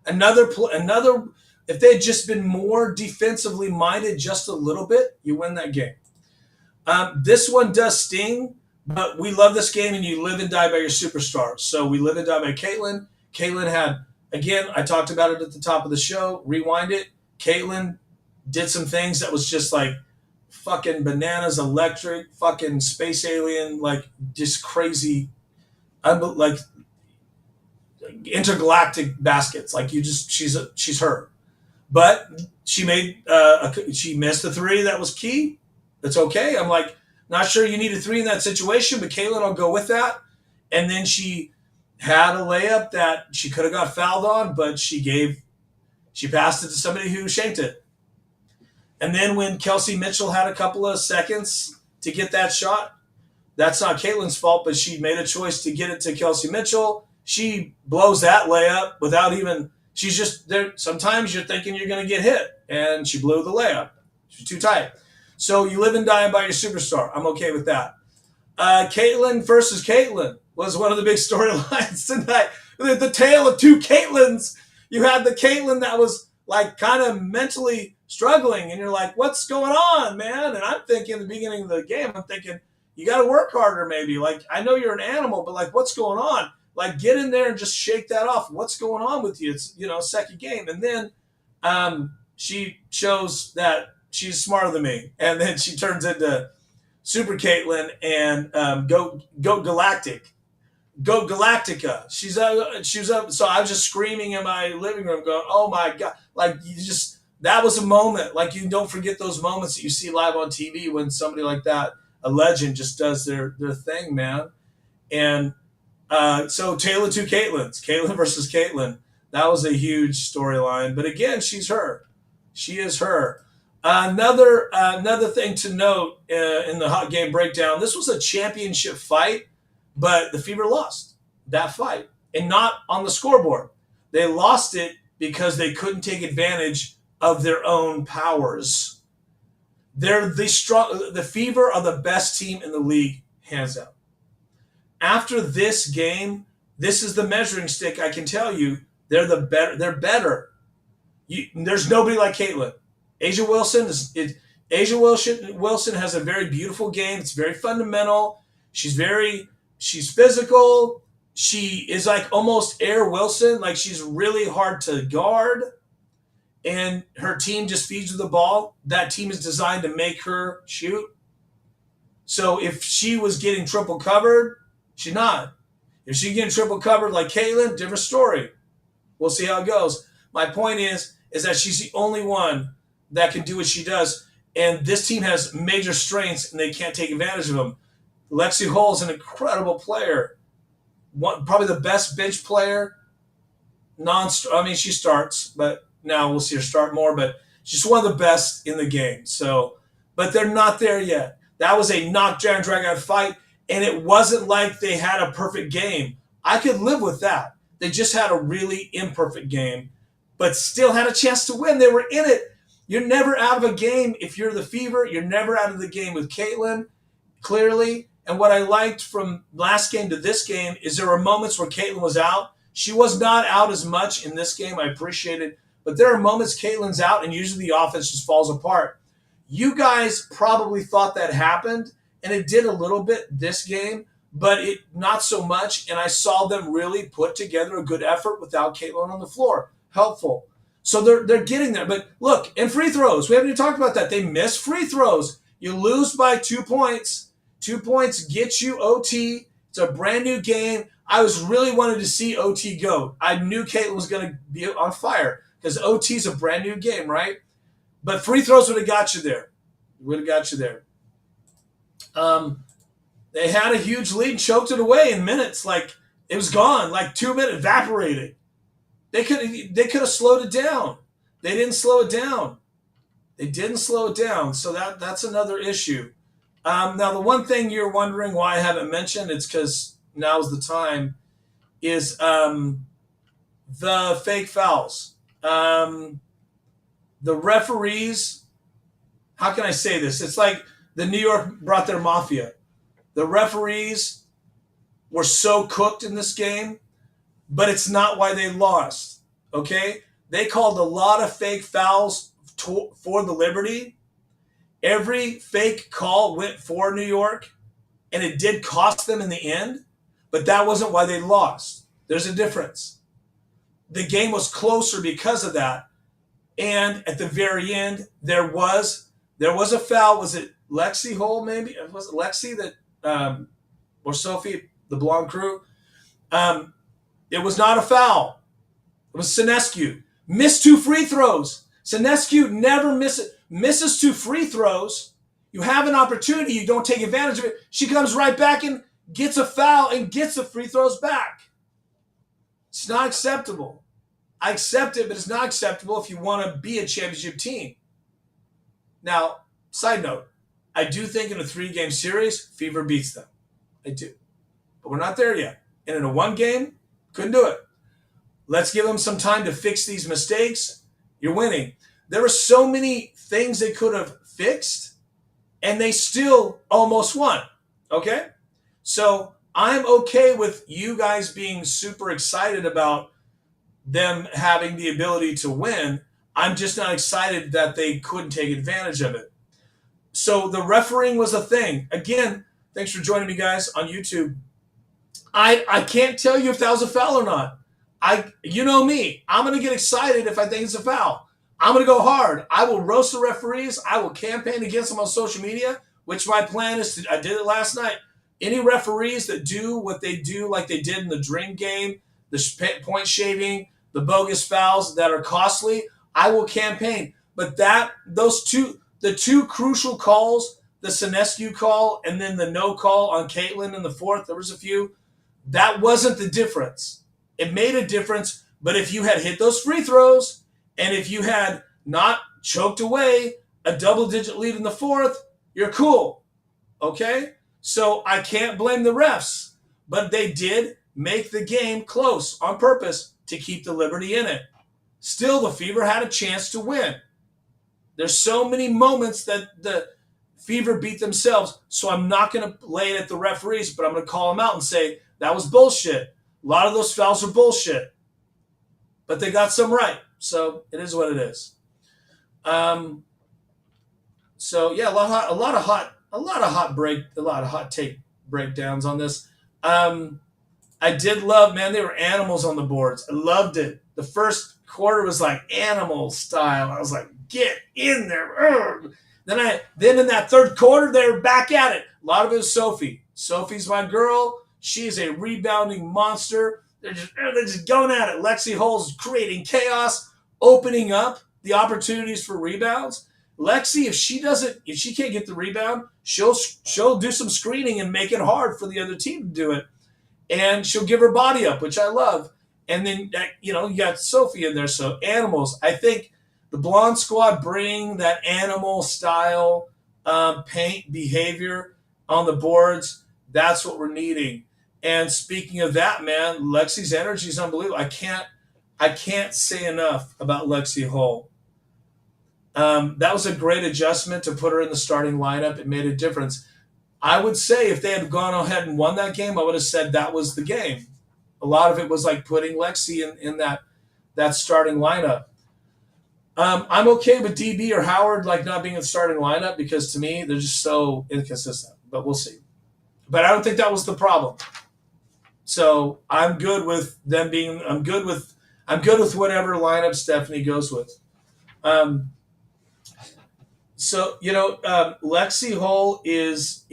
Another. If they had just been more defensively minded, just a little bit, you win that game. This one does sting, but we love this game, and you live and die by your superstars. So we live and die by Caitlyn. Caitlyn had, again, I talked about it at the top of the show. Rewind it. Caitlyn did some things that was just like fucking bananas, electric, fucking space alien, like just crazy, like intergalactic baskets. Like she's her. But she missed a 3 that was key. That's okay. I'm like, not sure you need a 3 in that situation, but Caitlyn will go with that. And then she had a layup that she could have got fouled on, but she passed it to somebody who shanked it. And then when Kelsey Mitchell had a couple of seconds to get that shot, that's not Caitlyn's fault, but she made a choice to get it to Kelsey Mitchell. She blows that layup without even. She's just there. Sometimes you're thinking you're going to get hit, and she blew the layup. She's too tight. So you live and die by your superstar. I'm okay with that. Caitlyn versus Caitlyn was one of the big storylines tonight. The tale of 2 Caitlyns. You had the Caitlyn that was like kind of mentally struggling, and you're like, what's going on, man? And I'm thinking in the beginning of the game, I'm thinking, you got to work harder maybe. Like, I know you're an animal, but like, what's going on? Like, get in there and just shake that off. What's going on with you? It's, second game. And then she shows that she's smarter than me. And then she turns into Super Caitlyn and go Galactic. Go Galactica. She's up. So I was just screaming in my living room going, oh my God. Like, that was a moment. Like, you don't forget those moments that you see live on TV when somebody like that, a legend, just does their thing, man. And so Taylor 2 Caitlyns, Caitlyn versus Caitlyn. That was a huge storyline. But again, she's her. She is her. Another thing to note in the hot game breakdown, this was a championship fight, but the Fever lost that fight. And not on the scoreboard. They lost it because they couldn't take advantage of their own powers. They're the Fever are the best team in the league, hands down. After this game, this is the measuring stick. I can tell you, they're better. There's nobody like Caitlyn. A'ja Wilson has a very beautiful game. It's very fundamental. She's physical. She is like almost Air Wilson. Like, she's really hard to guard. And her team just feeds her the ball. That team is designed to make her shoot. So if she was getting triple covered, she's not. If she's getting triple covered like Caitlyn, different story. We'll see how it goes. My point is that she's the only one that can do what she does. And this team has major strengths, and they can't take advantage of them. Lexi Hull is an incredible player. Probably the best bench player. She starts, but now we'll see her start more. But she's one of the best in the game. So, but they're not there yet. That was a knockdown, drag-out fight. And it wasn't like they had a perfect game. I could live with that. They just had a really imperfect game, but still had a chance to win. They were in it. You're never out of a game if you're the Fever. You're never out of the game with Caitlyn, clearly. And what I liked from last game to this game is there were moments where Caitlyn was out. She was not out as much in this game. I appreciate it. But there are moments Caitlyn's out, and usually the offense just falls apart. You guys probably thought that happened. And it did a little bit this game, but it not so much. And I saw them really put together a good effort without Caitlyn on the floor. Helpful. So they're getting there. But look, and free throws. We haven't even talked about that. They miss free throws. You lose by 2 points. 2 points gets you OT. It's a brand new game. I was really wanted to see OT go. I knew Caitlyn was going to be on fire because OT is a brand new game, right? But free throws would have got you there. They had a huge lead and choked it away in minutes. Like, it was gone. Like 2 minutes, evaporated. They could have slowed it down. They didn't slow it down. So that's another issue. Now, the one thing you're wondering why I haven't mentioned, it's because now's the time, is the fake fouls. The referees, how can I say this? It's like the New York brought their mafia. The referees were so cooked in this game, but it's not why they lost, okay? They called a lot of fake fouls for the Liberty. Every fake call went for New York, and it did cost them in the end, but that wasn't why they lost. There's a difference. The game was closer because of that, and at the very end, there was a foul. Was it Lexi Hole, maybe? Was it Lexi that, or Sophie, the blonde crew? It was not a foul. It was Sinescu. Missed 2 free throws. Sinescu never misses 2 free throws. You have an opportunity. You don't take advantage of it. She comes right back and gets a foul and gets the free throws back. It's not acceptable. I accept it, but it's not acceptable if you want to be a championship team. Now, side note, I do think in a 3-game series, Fever beats them. I do. But we're not there yet. And in a 1 game, couldn't do it. Let's give them some time to fix these mistakes. You're winning. There were so many things they could have fixed, and they still almost won. Okay? So I'm okay with you guys being super excited about them having the ability to win. I'm just not excited that they couldn't take advantage of it. So the refereeing was a thing. Again, thanks for joining me, guys, on YouTube. I can't tell you if that was a foul or not. You know me. I'm going to get excited if I think it's a foul. I'm going to go hard. I will roast the referees. I will campaign against them on social media, which my plan is to. I did it last night. Any referees that do what they do like they did in the Dream game, the point shaving, the bogus fouls that are costly, I will campaign. But the two crucial calls, the Sinescu call and then the no call on Caitlin in the 4th, there was a few, that wasn't the difference. It made a difference, but if you had hit those free throws and if you had not choked away a double-digit lead in the 4th, you're cool, okay? So I can't blame the refs, but they did make the game close on purpose to keep the Liberty in it. Still, the Fever had a chance to win. There's so many moments that the Fever beat themselves, so I'm not going to lay it at the referees, but I'm going to call them out and say, that was bullshit. A lot of those fouls are bullshit. But they got some right, so it is what it is. So yeah, a lot of hot take breakdowns on this. I did love, man, they were animals on the boards. I loved it. The first quarter was like animal style. I was like, get in there. Ugh. Then in that 3rd quarter, they were back at it. A lot of it was Sophie. Sophie's my girl. She's a rebounding monster. They're just going at it. Lexi Hull's creating chaos, opening up the opportunities for rebounds. Lexi, if she can't get the rebound, she'll do some screening and make it hard for the other team to do it. And she'll give her body up, which I love. And then, you got Sophie in there. So animals. I think the Blonde Squad bring that animal style paint behavior on the boards. That's what we're needing. And speaking of that, man, Lexi's energy is unbelievable. I can't say enough about Lexi Hull. That was a great adjustment to put her in the starting lineup. It made a difference. I would say if they had gone ahead and won that game, I would have said that was the game. A lot of it was like putting Lexi in that starting lineup. I'm okay with DB or Howard not being in the starting lineup because to me they're just so inconsistent. But we'll see. But I don't think that was the problem. So I'm good with them being. I'm good with whatever lineup Stephanie goes with. So Lexi Hull is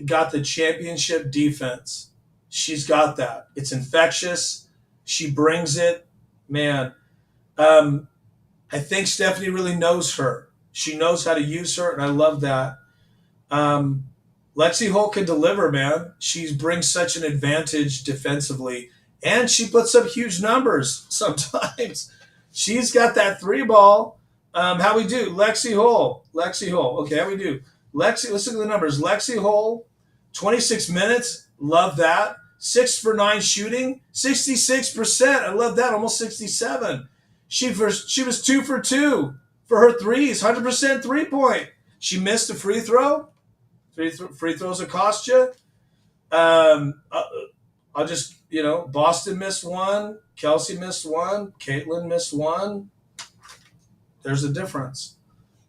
got the championship defense. She's got that. It's infectious. She brings it, man. I think Stephanie really knows her. She knows how to use her, and I love that. Lexi Hull can deliver, man. She brings such an advantage defensively, and she puts up huge numbers sometimes. She's got that 3-ball. How we do? Lexi Hull. Okay, how we do? Let's look at the numbers. Lexi Hull, 26 minutes. Love that. 6 for 9 shooting, 66%. I love that, almost 67. She was 2 for 2 for her threes, 100% 3-point. She missed a free throw. Free throws will cost you. I'll just, Boston missed one. Kelsey missed one. Caitlin missed one. There's a difference.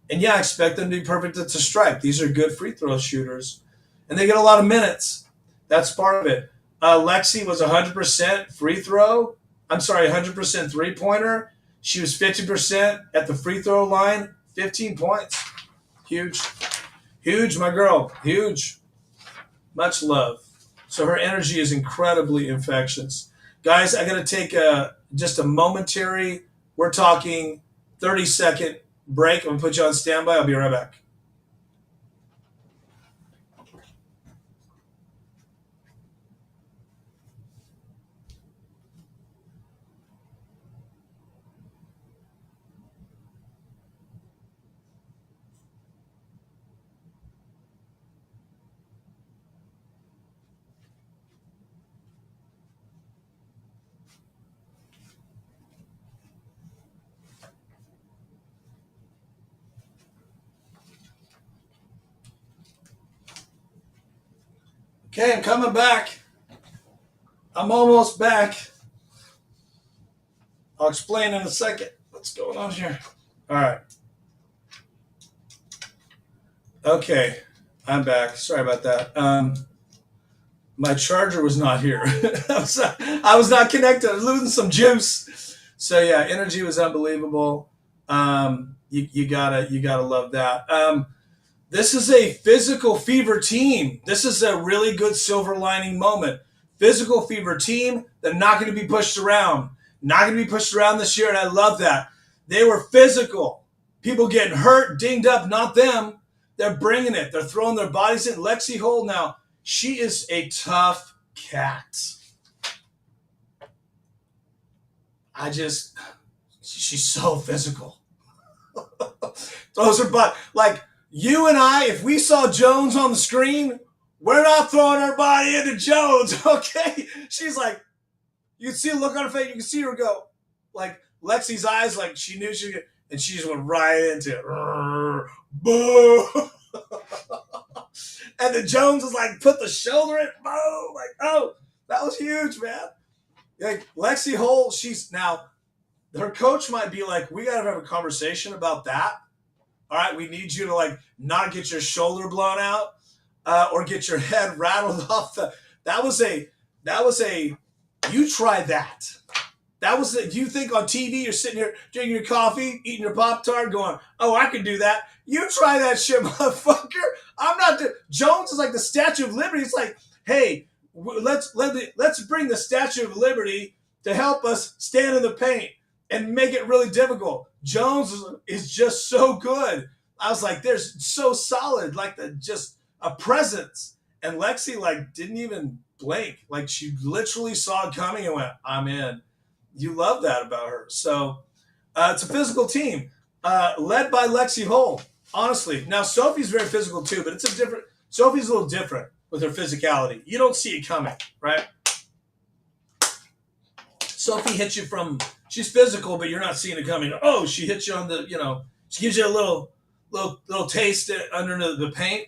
And yeah, I expect them to be perfect at the stripe. These are good free throw shooters. And they get a lot of minutes. That's part of it. Lexi was 100% free throw. I'm sorry, 100% three-pointer. She was 50% at the free throw line. 15 points. Huge. Huge, my girl. Huge. Much love. So her energy is incredibly infectious. Guys, I got to take just a momentary, we're talking 30-second break. I'm going to put you on standby. I'll be right back. Okay, I'm coming back. I'm almost back. I'll explain in a second what's going on here. All right. Okay, I'm back. Sorry about that. My charger was not here. I was not connected. I was losing some juice. So yeah, energy was unbelievable. You gotta love that. This is a physical fever team. This is a really good silver lining moment. Physical fever team. They're not going to be pushed around. Not going to be pushed around this year, and I love that. They were physical. People getting hurt, dinged up, not them. They're bringing it. They're throwing their bodies in. Lexi Hole now, she is a tough cat. She's so physical. Throws her butt. Like, you and I, if we saw Jones on the screen, we're not throwing our body into Jones, okay? She's like, you can see a look on her face. You can see her go, like, Lexi's eyes, like she knew she could, and she just went right into it. Boo! And then Jones was like, put the shoulder in, boom! Like, oh, that was huge, man. Like, Lexi Hole, her coach might be like, we got to have a conversation about that. All right, we need you to like not get your shoulder blown out or get your head rattled off that was a you try that. That was you think on TV you're sitting here drinking your coffee, eating your Pop-Tart, going, oh, I can do that. You try that shit, motherfucker. I'm not Jones is like the Statue of Liberty. It's like, hey, let's bring the Statue of Liberty to help us stand in the paint and make it really difficult. Jones is just so good. I was like, they're so solid, like just a presence. And Lexi like didn't even blink. Like she literally saw it coming and went, I'm in. You love that about her. So it's a physical team led by Lexi Hole, honestly. Now, Sophie's very physical too, but Sophie's a little different with her physicality. You don't see it coming, right? Sophie hits you she's physical, but you're not seeing it coming. Oh, she hits you on she gives you a little taste under the paint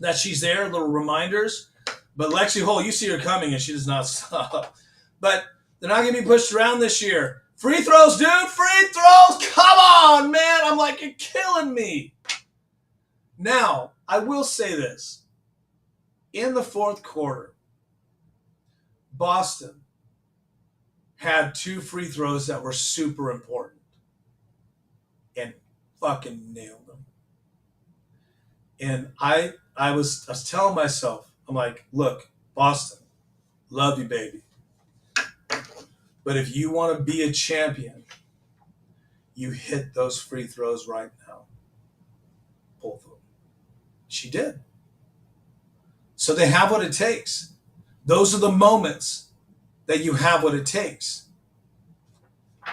that she's there, little reminders. But Lexi Hole, you see her coming and she does not stop. But they're not going to be pushed around this year. Free throws, dude, free throws. Come on, man. I'm like, you're killing me. Now, I will say this. In the fourth quarter, Boston had 2 free throws that were super important and fucking nailed them. And I was telling myself, I'm like, look, Boston, love you, baby. But if you want to be a champion, you hit those free throws right now. Both of them. She did. So they have what it takes. Those are the moments that you have what it takes.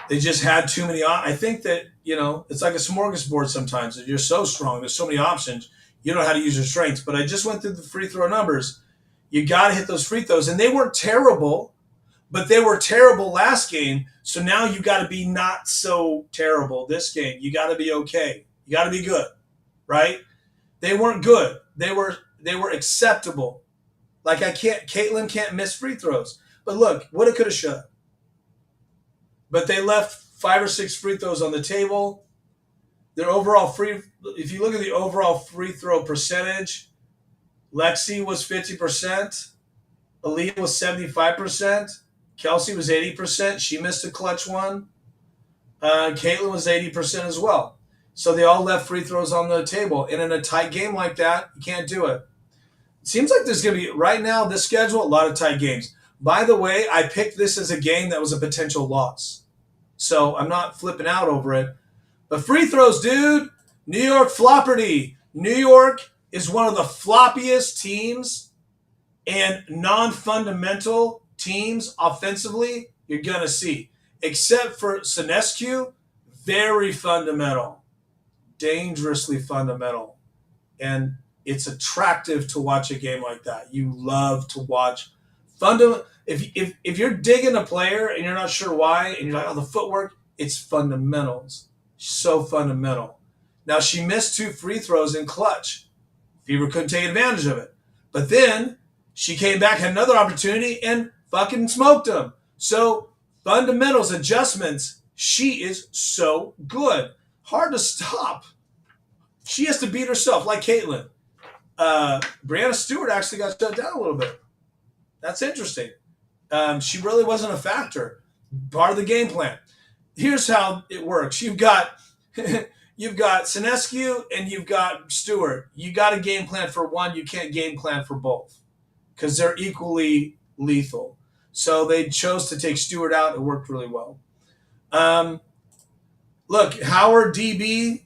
They just had too many. I think that, it's like a smorgasbord sometimes. You're so strong. There's so many options. You don't know how to use your strengths. But I just went through the free throw numbers. You got to hit those free throws. And they weren't terrible, but they were terrible last game. So now you got to be not so terrible this game. You got to be okay. You got to be good, right? They weren't good. They were acceptable. Like Caitlin can't miss free throws. But look, woulda, coulda, shoulda. But they left 5 or 6 free throws on the table. Their overall if you look at the overall free throw percentage, Lexi was 50%, Aaliyah was 75%, Kelsey was 80%. She missed a clutch one. Caitlin was 80% as well. So they all left free throws on the table. And in a tight game like that, you can't do it. It seems like there's going to be, right now, this schedule, a lot of tight games. By the way, I picked this as a game that was a potential loss. So I'm not flipping out over it. But free throws, dude. New York flopperty. New York is one of the floppiest teams and non-fundamental teams offensively you're going to see. Except for Sinescu, very fundamental. Dangerously fundamental. And it's attractive to watch a game like that. You love to watch fundamental. If you're digging a player and you're not sure why, and you're like, oh, the footwork, it's fundamentals. So fundamental. Now, she missed 2 free throws in clutch. Fever couldn't take advantage of it. But then she came back, had another opportunity, and fucking smoked them. So fundamentals, adjustments, she is so good. Hard to stop. She has to beat herself like Caitlin. Brianna Stewart actually got shut down a little bit. That's interesting. She really wasn't a factor. Part of the game plan. Here's how it works. You've got Sinescu and you've got Stewart. You got a game plan for one. You can't game plan for both because they're equally lethal. So they chose to take Stewart out. It worked really well. Look, Howard, DB,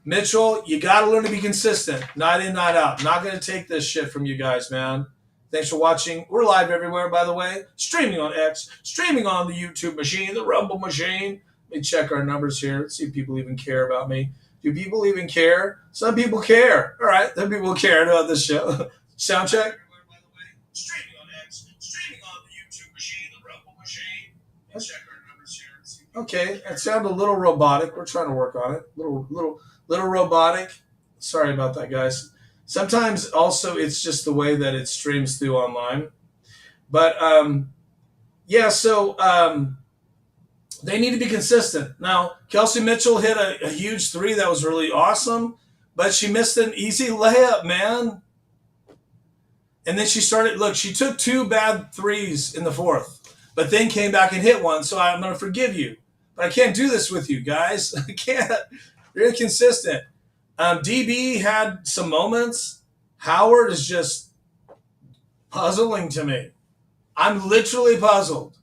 Mitchell, you got to learn to be consistent. Night in, night out. Not going to take this shit from you guys, man. Thanks for watching. We're live everywhere, by the way. Streaming on X, streaming on the YouTube machine, the Rumble machine. Let me check our numbers here. Let's see if people even care about me. Do people even care? Some people care. All right, some people care about this show. Sound check. Streaming on X, streaming on the YouTube machine, the Rumble machine. Let's check our numbers here. Okay, that sounded a little robotic. We're trying to work on it. Little robotic. Sorry about that, guys. Sometimes also it's just the way that it streams through online. But yeah, so they need to be consistent. Now, Kelsey Mitchell hit a huge 3 that was really awesome, but she missed an easy layup, man. And then she took 2 bad threes in the 4th, but then came back and hit one, so I'm going to forgive you. But I can't do this with you guys. I can't. You're inconsistent. DB had some moments. Howard is just puzzling to me. I'm literally puzzled.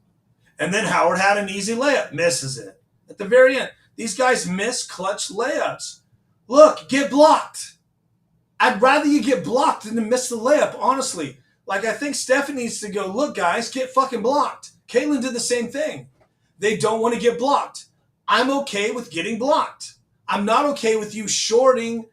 And then Howard had an easy layup, misses it. At the very end, these guys miss clutch layups. Look, get blocked. I'd rather you get blocked than to miss the layup, honestly. Like, I think Stephanie needs to go, look, guys, get fucking blocked. Caitlin did the same thing. They don't want to get blocked. I'm okay with getting blocked. I'm not okay with you shorthanding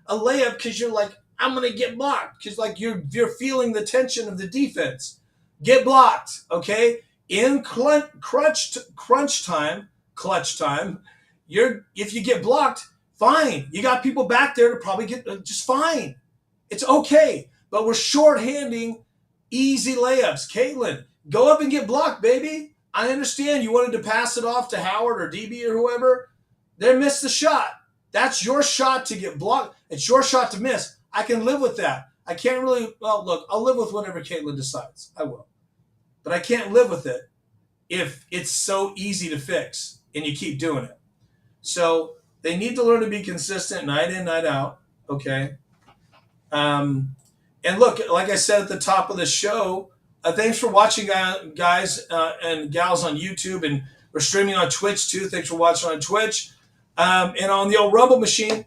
a layup because you're like, I'm going to get blocked. Because, like, you're feeling the tension of the defense. Get blocked, okay? In clutch time, if you get blocked, fine. You got people back there to probably get just fine. It's okay. But we're shorthanding easy layups. Caitlin, go up and get blocked, baby. I understand you wanted to pass it off to Howard or DB or whoever. They missed the shot. That's your shot to get blocked. It's your shot to miss. I can live with that. I can't really, well, look, I'll live with whatever Caitlin decides. I will. But I can't live with it if it's so easy to fix and you keep doing it. So they need to learn to be consistent night in, night out. Okay. And look, like I said at the top of the show, thanks for watching, guys and gals on YouTube. And we're streaming on Twitch too. Thanks for watching on Twitch. And on the old Rumble machine.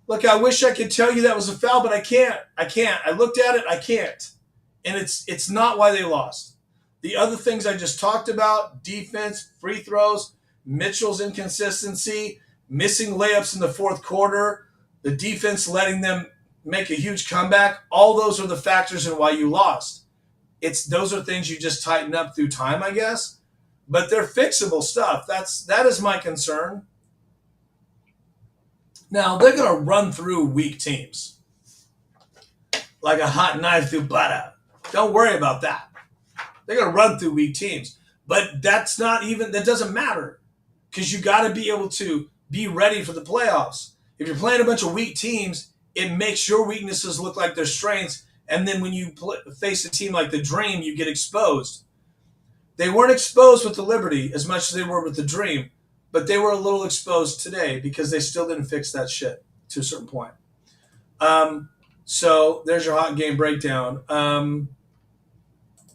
Look, I wish I could tell you that was a foul, but I can't. I looked at it. I can't. And it's not why they lost. The other things I just talked about, defense, free throws, Mitchell's inconsistency, missing layups in the 4th quarter, the defense letting them make a huge comeback. All those are the factors in why you lost. Those are things you just tighten up through time, I guess. But they're fixable stuff. That is my concern. Now they're gonna run through weak teams like a hot knife through butter. Don't worry about that. They're gonna run through weak teams, but that doesn't matter because you got to be able to be ready for the playoffs. If you're playing a bunch of weak teams, it makes your weaknesses look like they're strengths. And then when you face a team like the Dream, you get exposed. They weren't exposed with the Liberty as much as they were with the Dream, but they were a little exposed today because they still didn't fix that shit to a certain point. So there's your hot game breakdown. I'm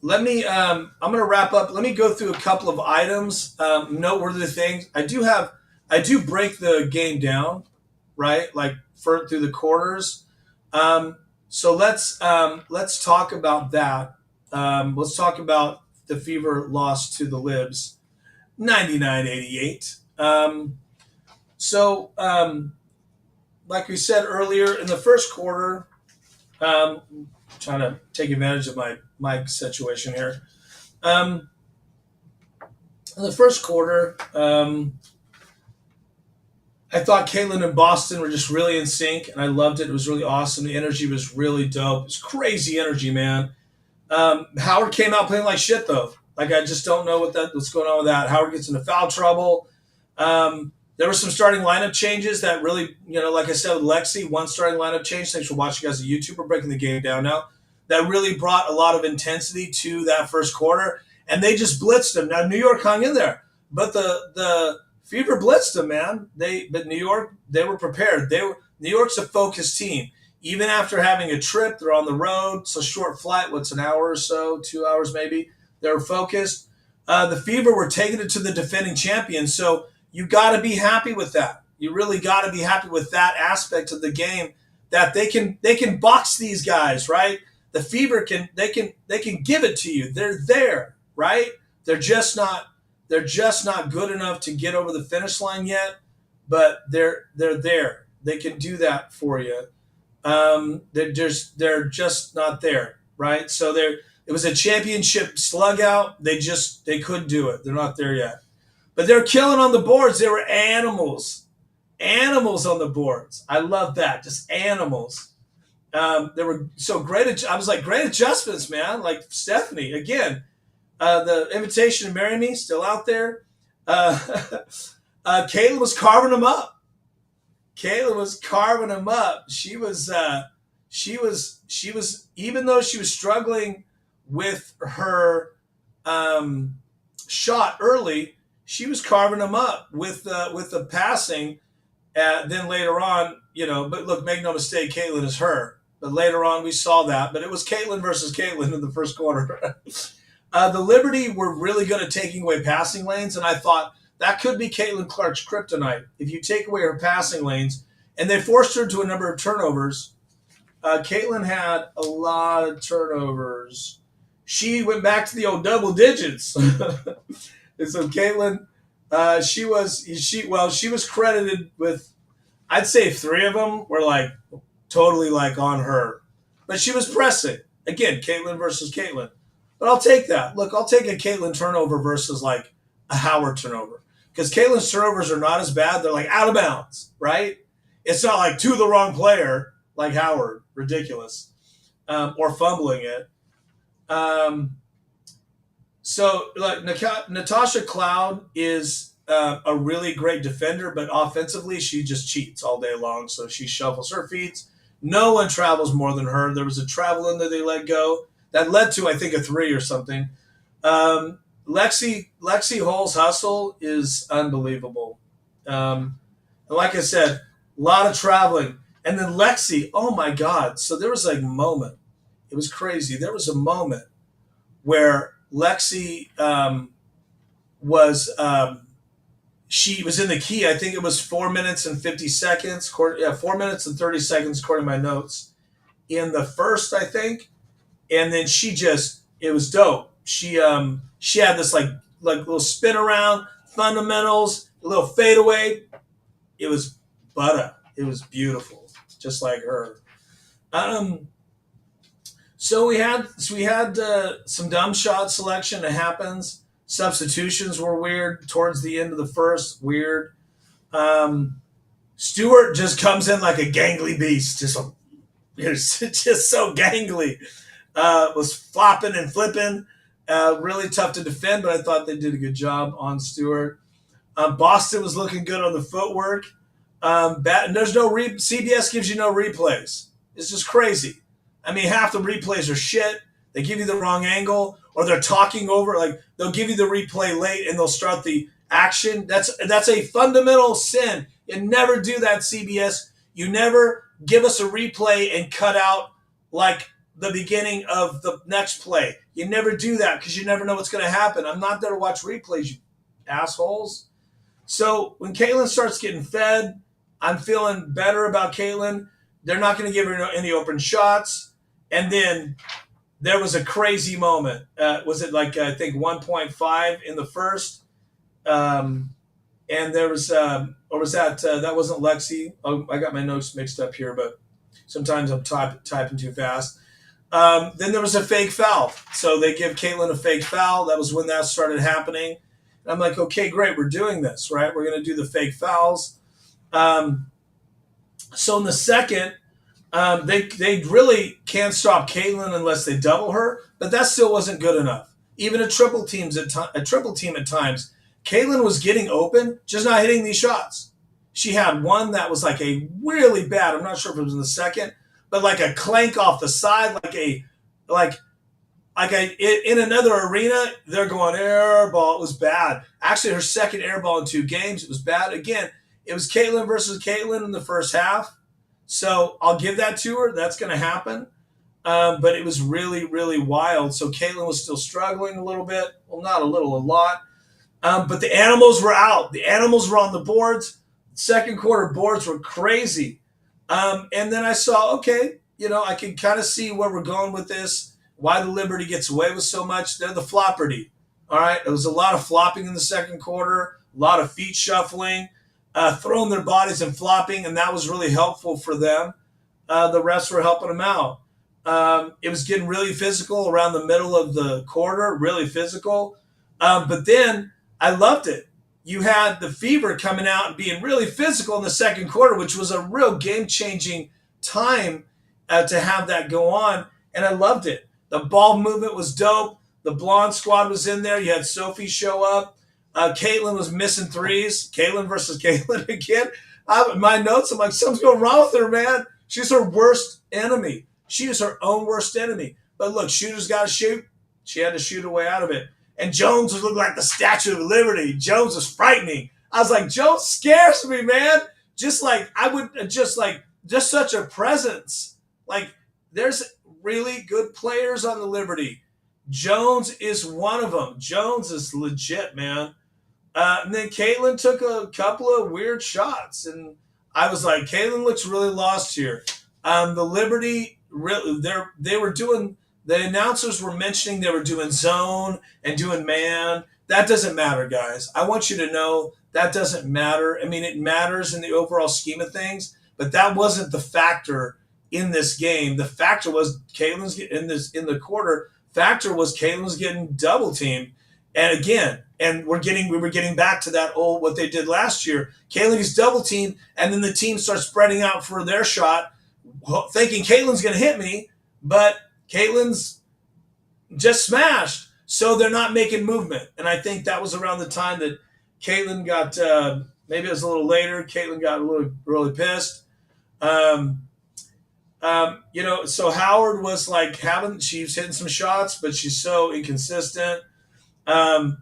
going to wrap up. Let me go through a couple of items, noteworthy things. I do break the game down, right? Like through the quarters. So let's talk about that. Let's talk about the Fever loss to the Libs, 99-88. Like we said earlier, in the first quarter, trying to take advantage of my mic situation here. In the first quarter, I thought Caitlin and Boston were just really in sync, and I loved it. It was really awesome. The energy was really dope. It was crazy energy, man. Howard came out playing like shit, though. Like, I just don't know what's going on with that. Howard gets into foul trouble. There were some starting lineup changes that really, like I said with Lexi, one starting lineup change. Thanks for watching, guys. On YouTube, we're breaking the game down now. That really brought a lot of intensity to that first quarter, and they just blitzed them. Now New York hung in there, but the Fever blitzed them, man. But New York, they were prepared. New York's a focused team. Even after having a trip, they're on the road. It's a short flight. What's an hour or so, 2 hours maybe? They're focused. The Fever were taking it to the defending champions, so you got to be happy with that. You really got to be happy with that aspect of the game, that they can box these guys, right? The Fever can give it to you. They're there, right? They're just not good enough to get over the finish line yet, but they're there. They can do that for you. They're just not there, right? So it was a championship slug out. They couldn't do it. They're not there yet. But they're killing on the boards. They were animals on the boards. I love that. Just animals. They were so great. I was like, great adjustments, man. Like Stephanie, again, the invitation to marry me still out there. Kayla was carving them up. She was, even though she was struggling with her shot early, she was carving them up with the passing. Then later on, but look, make no mistake, Caitlin is her. But later on, we saw that. But it was Caitlin versus Caitlin in the first quarter. The Liberty were really good at taking away passing lanes, and I thought that could be Caitlin Clark's kryptonite. If you take away her passing lanes, and they forced her to a number of turnovers. Caitlin had a lot of turnovers. She went back to the old double digits. And so Caitlin, she was credited with, I'd say 3 of them were like totally like on her. But she was pressing. Again, Caitlin versus Caitlin. But I'll take that. Look, I'll take a Caitlin turnover versus like a Howard turnover. Because Caitlin's turnovers are not as bad. They're like out of bounds, right? It's not like to the wrong player like Howard. Ridiculous. Or fumbling it. So like Natasha Cloud is a really great defender, but offensively she just cheats all day long. So she shuffles her feet. No one travels more than her. There was a travel in that they let go that led to, I think, a 3 or something. Lexi Hull's hustle is unbelievable. And like I said, a lot of traveling. And then Lexi, oh my God. So there was like a moment. It was crazy. There was a moment where Lexi she was in the key. I think it was 4 minutes and 50 seconds. 4 minutes and 30 seconds, according to my notes, in the first, I think. And then it was dope. She had this like little spin around, fundamentals, a little fadeaway. It was butter. It was beautiful, just like her. Um, so we had some dumb shot selection that happens. Substitutions were weird towards the end of the first. Weird. Um, Stewart just comes in like a gangly beast, just so gangly. Was flopping and flipping. Really tough to defend, but I thought they did a good job on Stewart. Boston was looking good on the footwork. There's no CBS gives you no replays. It's just crazy. I mean, half the replays are shit. They give you the wrong angle, or they're talking over. Like they'll give you the replay late, and they'll start the action. That's a fundamental sin. You never do that, CBS. You never give us a replay and cut out like the beginning of the next play. You never do that because you never know what's going to happen. I'm not there to watch replays, you assholes. So when Caitlin starts getting fed, I'm feeling better about Caitlin. They're not going to give her any open shots. And then there was a crazy moment. Was it like, I think, 1.5 in the first? And there was, or was that wasn't Lexi? Oh, I got my notes mixed up here, but sometimes I'm typing too fast. Then there was a fake foul. So they give Caitlin a fake foul. That was when that started happening. And I'm like, okay, great, we're doing this, right? We're going to do the fake fouls. So in the second, they really can't stop Caitlin unless they double her, but that still wasn't good enough. Even a triple team at times, Caitlin was getting open, just not hitting these shots. She had one that was like a really bad, I'm not sure if it was in the second, but like a clank off the side, in another arena, they're going air ball. It was bad. Actually, her second air ball in 2 games, it was bad. Again, it was Caitlin versus Caitlin in the first half. So I'll give that to her. That's going to happen. But it was really, really wild. So Caitlin was still struggling a little bit. Well, not a little, a lot. But the animals were out. The animals were on the boards. Second quarter boards were crazy. And then I saw, okay, I can kind of see where we're going with this, why the Liberty gets away with so much. They're the flopperty. All right. There was a lot of flopping in the second quarter, a lot of feet shuffling, throwing their bodies and flopping, and that was really helpful for them. The refs were helping them out. It was getting really physical around the middle of the quarter, really physical. But then I loved it. You had the Fever coming out and being really physical in the second quarter, which was a real game-changing time to have that go on, and I loved it. The ball movement was dope. The blonde squad was in there. You had Sophie show up. Caitlin was missing threes. Caitlin versus Caitlin again. My notes, I'm like, something's going wrong with her, man. She's her worst enemy. She is her own worst enemy. But look, shooters got to shoot. She had to shoot her way out of it. And Jones was looking like the Statue of Liberty. Jones was frightening. I was like, Jones scares me, man. Just such a presence. Like, there's really good players on the Liberty. Jones is one of them. Jones is legit, man. And then Caitlin took a couple of weird shots, and I was like, Caitlin looks really lost here. The Liberty, they were doing. The announcers were mentioning they were doing zone and doing man. That doesn't matter, guys. I want you to know that doesn't matter. I mean, it matters in the overall scheme of things, but that wasn't the factor in this game. The factor was Caitlin's in the quarter. Factor was Caitlin was getting double teamed, and again, we were getting back to that old what they did last year. Caitlin gets double teamed, and then the team starts spreading out for their shot, thinking Caitlin's going to hit me, but Caitlin's just smashed, so they're not making movement. And I think that was around the time that Caitlin got, maybe it was a little later, Caitlin got really pissed. So Howard was like she's hitting some shots, but she's so inconsistent. And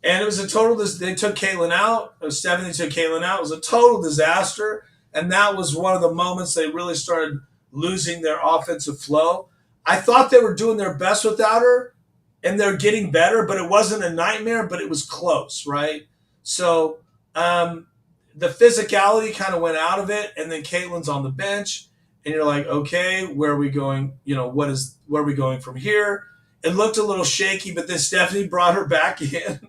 it was a total, they took Caitlin out. Stephanie took Caitlin out. It was a total disaster. And that was one of the moments they really started losing their offensive flow. I thought they were doing their best without her, and they're getting better, but it wasn't a nightmare, but it was close, right? So the physicality kind of went out of it, and then Caitlin's on the bench, and you're like, okay, where are we going? Where are we going from here? It looked a little shaky, but then Stephanie brought her back in.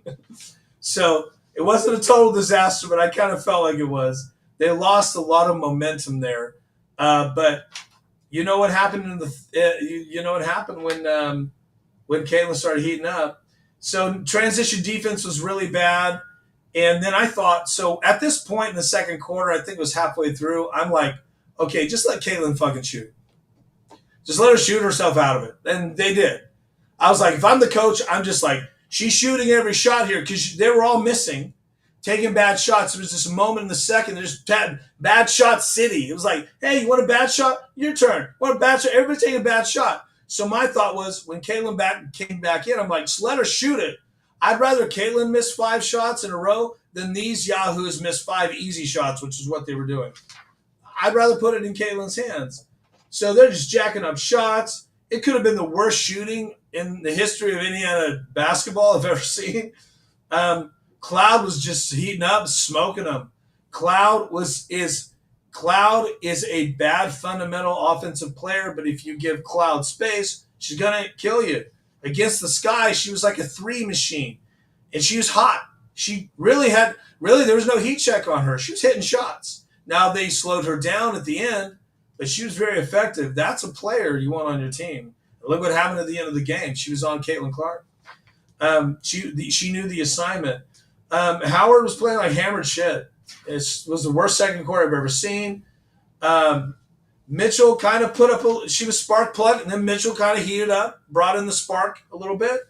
So it wasn't a total disaster, but I kind of felt like it was. They lost a lot of momentum there. But You know what happened in the you know what happened when Caitlin started heating up. So transition defense was really bad. And then I thought, so at this point in the second quarter, I think it was halfway through, I'm like, okay, just let Caitlin fucking shoot. Just let her shoot herself out of it. And they did. I was like, if I'm the coach, I'm just like, she's shooting every shot here because they were all missing, taking bad shots. There was this moment in the second, there's bad shot city. It was like, hey, you want a bad shot? Your turn. Want a bad shot? Everybody take a bad shot. So my thought was, when Caitlin came back in, I'm like, just let her shoot it. I'd rather Caitlin miss 5 shots in a row than these yahoos miss 5 easy shots, which is what they were doing. I'd rather put it in Caitlin's hands. So they're just jacking up shots. It could have been the worst shooting in the history of Indiana basketball I've ever seen. Cloud was just heating up, smoking them. Cloud is a bad fundamental offensive player, but if you give Cloud space, she's gonna kill you. Against the Sky, she was like a 3 machine, and she was hot. She really there was no heat check on her. She was hitting shots. Now they slowed her down at the end, but she was very effective. That's a player you want on your team. Look what happened at the end of the game. She was on Caitlin Clark. She knew the assignment. Howard was playing like hammered shit. It was the worst second quarter I've ever seen. Mitchell kind of she was spark plug, and then Mitchell kind of heated up, brought in the spark a little bit.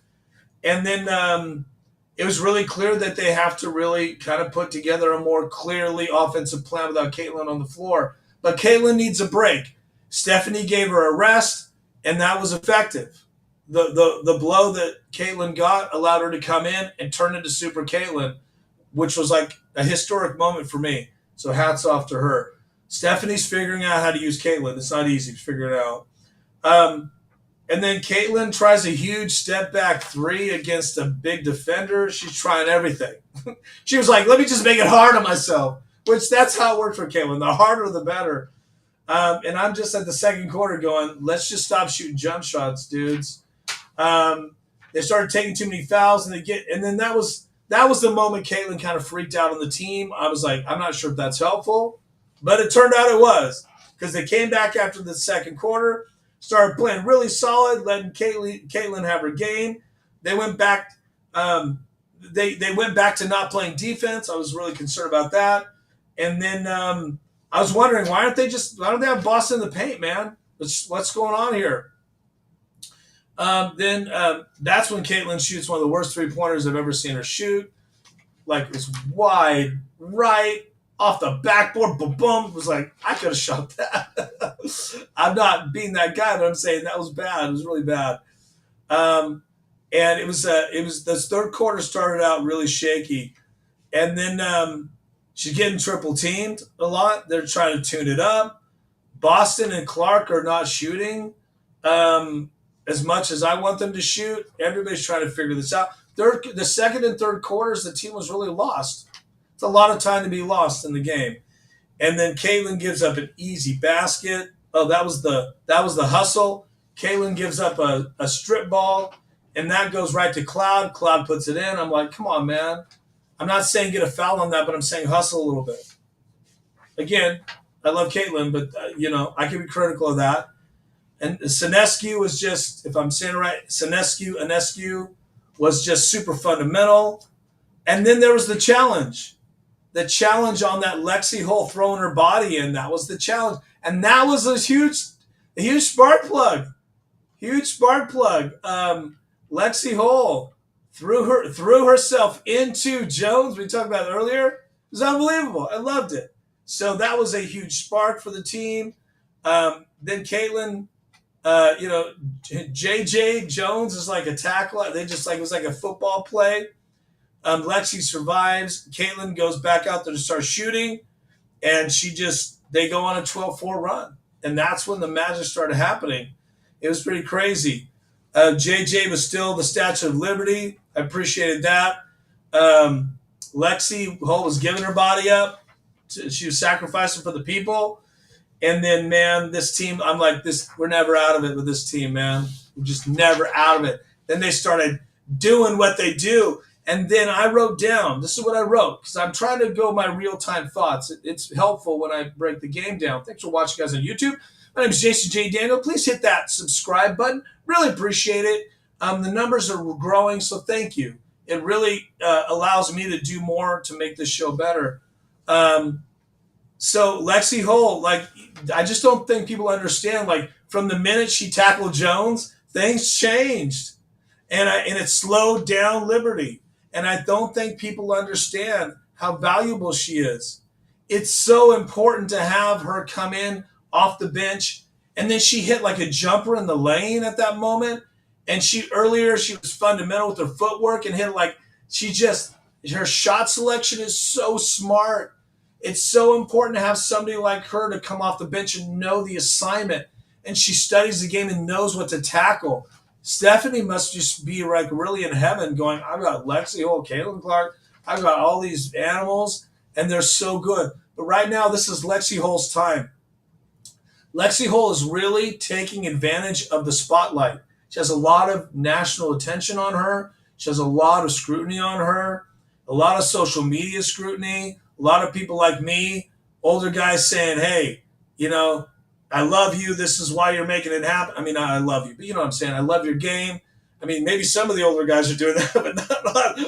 And then it was really clear that they have to really kind of put together a more clearly offensive plan without Caitlin on the floor. But Caitlin needs a break. Stephanie gave her a rest, and that was effective. The blow that Caitlin got allowed her to come in and turn into Super Caitlin, which was like a historic moment for me. So hats off to her. Stephanie's figuring out how to use Caitlin. It's not easy to figure it out. And then Caitlin tries a huge step back 3 against a big defender. She's trying everything. She was like, let me just make it hard on myself, which that's how it worked for Caitlin. The harder, the better. And I'm just at the second quarter going, let's just stop shooting jump shots, dudes. They started taking too many fouls, and then that was the moment Caitlin kind of freaked out on the team. I was like, I'm not sure if that's helpful, but it turned out it was, because they came back after the second quarter, started playing really solid, letting Caitlin have her game. They went back. They went back to not playing defense. I was really concerned about that. And then I was wondering, why don't they have Boston in the paint, man? What's going on here? Then that's when Caitlin shoots one of the worst 3-pointers I've ever seen her shoot. Like, it's wide right off the backboard, boom, boom. It was like, I could have shot that. I'm not being that guy, but I'm saying that was bad. It was really bad. And it was the third quarter started out really shaky, and then she's getting triple teamed a lot. They're trying to tune it up. Boston and Clark are not shooting as much as I want them to shoot. Everybody's trying to figure this out. The second and third quarters, the team was really lost. It's a lot of time to be lost in the game. And then Caitlin gives up an easy basket. Oh, that was the hustle. Caitlin gives up a strip ball, and that goes right to Cloud. Cloud puts it in. I'm like, come on, man. I'm not saying get a foul on that, but I'm saying hustle a little bit. Again, I love Caitlin, but I can be critical of that. And Sinescu was just, if I'm saying it right, Sinescu was just super fundamental. And then there was the challenge. The challenge on that Lexi Hole throwing her body in, that was the challenge. And that was a huge spark plug. Huge spark plug. Lexi Hole threw herself into Jones, we talked about earlier. It was unbelievable. I loved it. So that was a huge spark for the team. Then Caitlin, JJ Jones is like a tackle. They just like, it was like a football play. Lexi survives. Caitlin goes back out there to start shooting, and they go on a 12-4 run. And that's when the magic started happening. It was pretty crazy. JJ was still the Statue of Liberty. I appreciated that. Lexi Hole was giving her body up. She was sacrificing for the people. And then, man, this team, I'm like, we're never out of it with this team, man. We're just never out of it. Then they started doing what they do. And then I wrote down, this is what I wrote, because I'm trying to go my real-time thoughts. It's helpful when I break the game down. Thanks for watching, guys, on YouTube. My name is Jason J. Daniel. Please hit that subscribe button. Really appreciate it. The numbers are growing, so thank you. It really allows me to do more to make this show better. So Lexi Hull, like, I just don't think people understand. Like, from the minute she tackled Jones, things changed, and it slowed down Liberty. And I don't think people understand how valuable she is. It's so important to have her come in off the bench, and then she hit like a jumper in the lane at that moment. And she was fundamental with her footwork and hit like her shot selection is so smart. It's so important to have somebody like her to come off the bench and know the assignment. And she studies the game and knows what to tackle. Stephanie must just be like really in heaven going, I've got Lexi Hull, Caitlin Clark, I've got all these animals, and they're so good. But right now, this is Lexi Hull's time. Lexi Hull is really taking advantage of the spotlight. She has a lot of national attention on her. She has a lot of scrutiny on her, a lot of social media scrutiny, a lot of people like me, older guys saying, hey, I love you. This is why you're making it happen. I mean, I love you, but you know what I'm saying? I love your game. I mean, maybe some of the older guys are doing that, but not.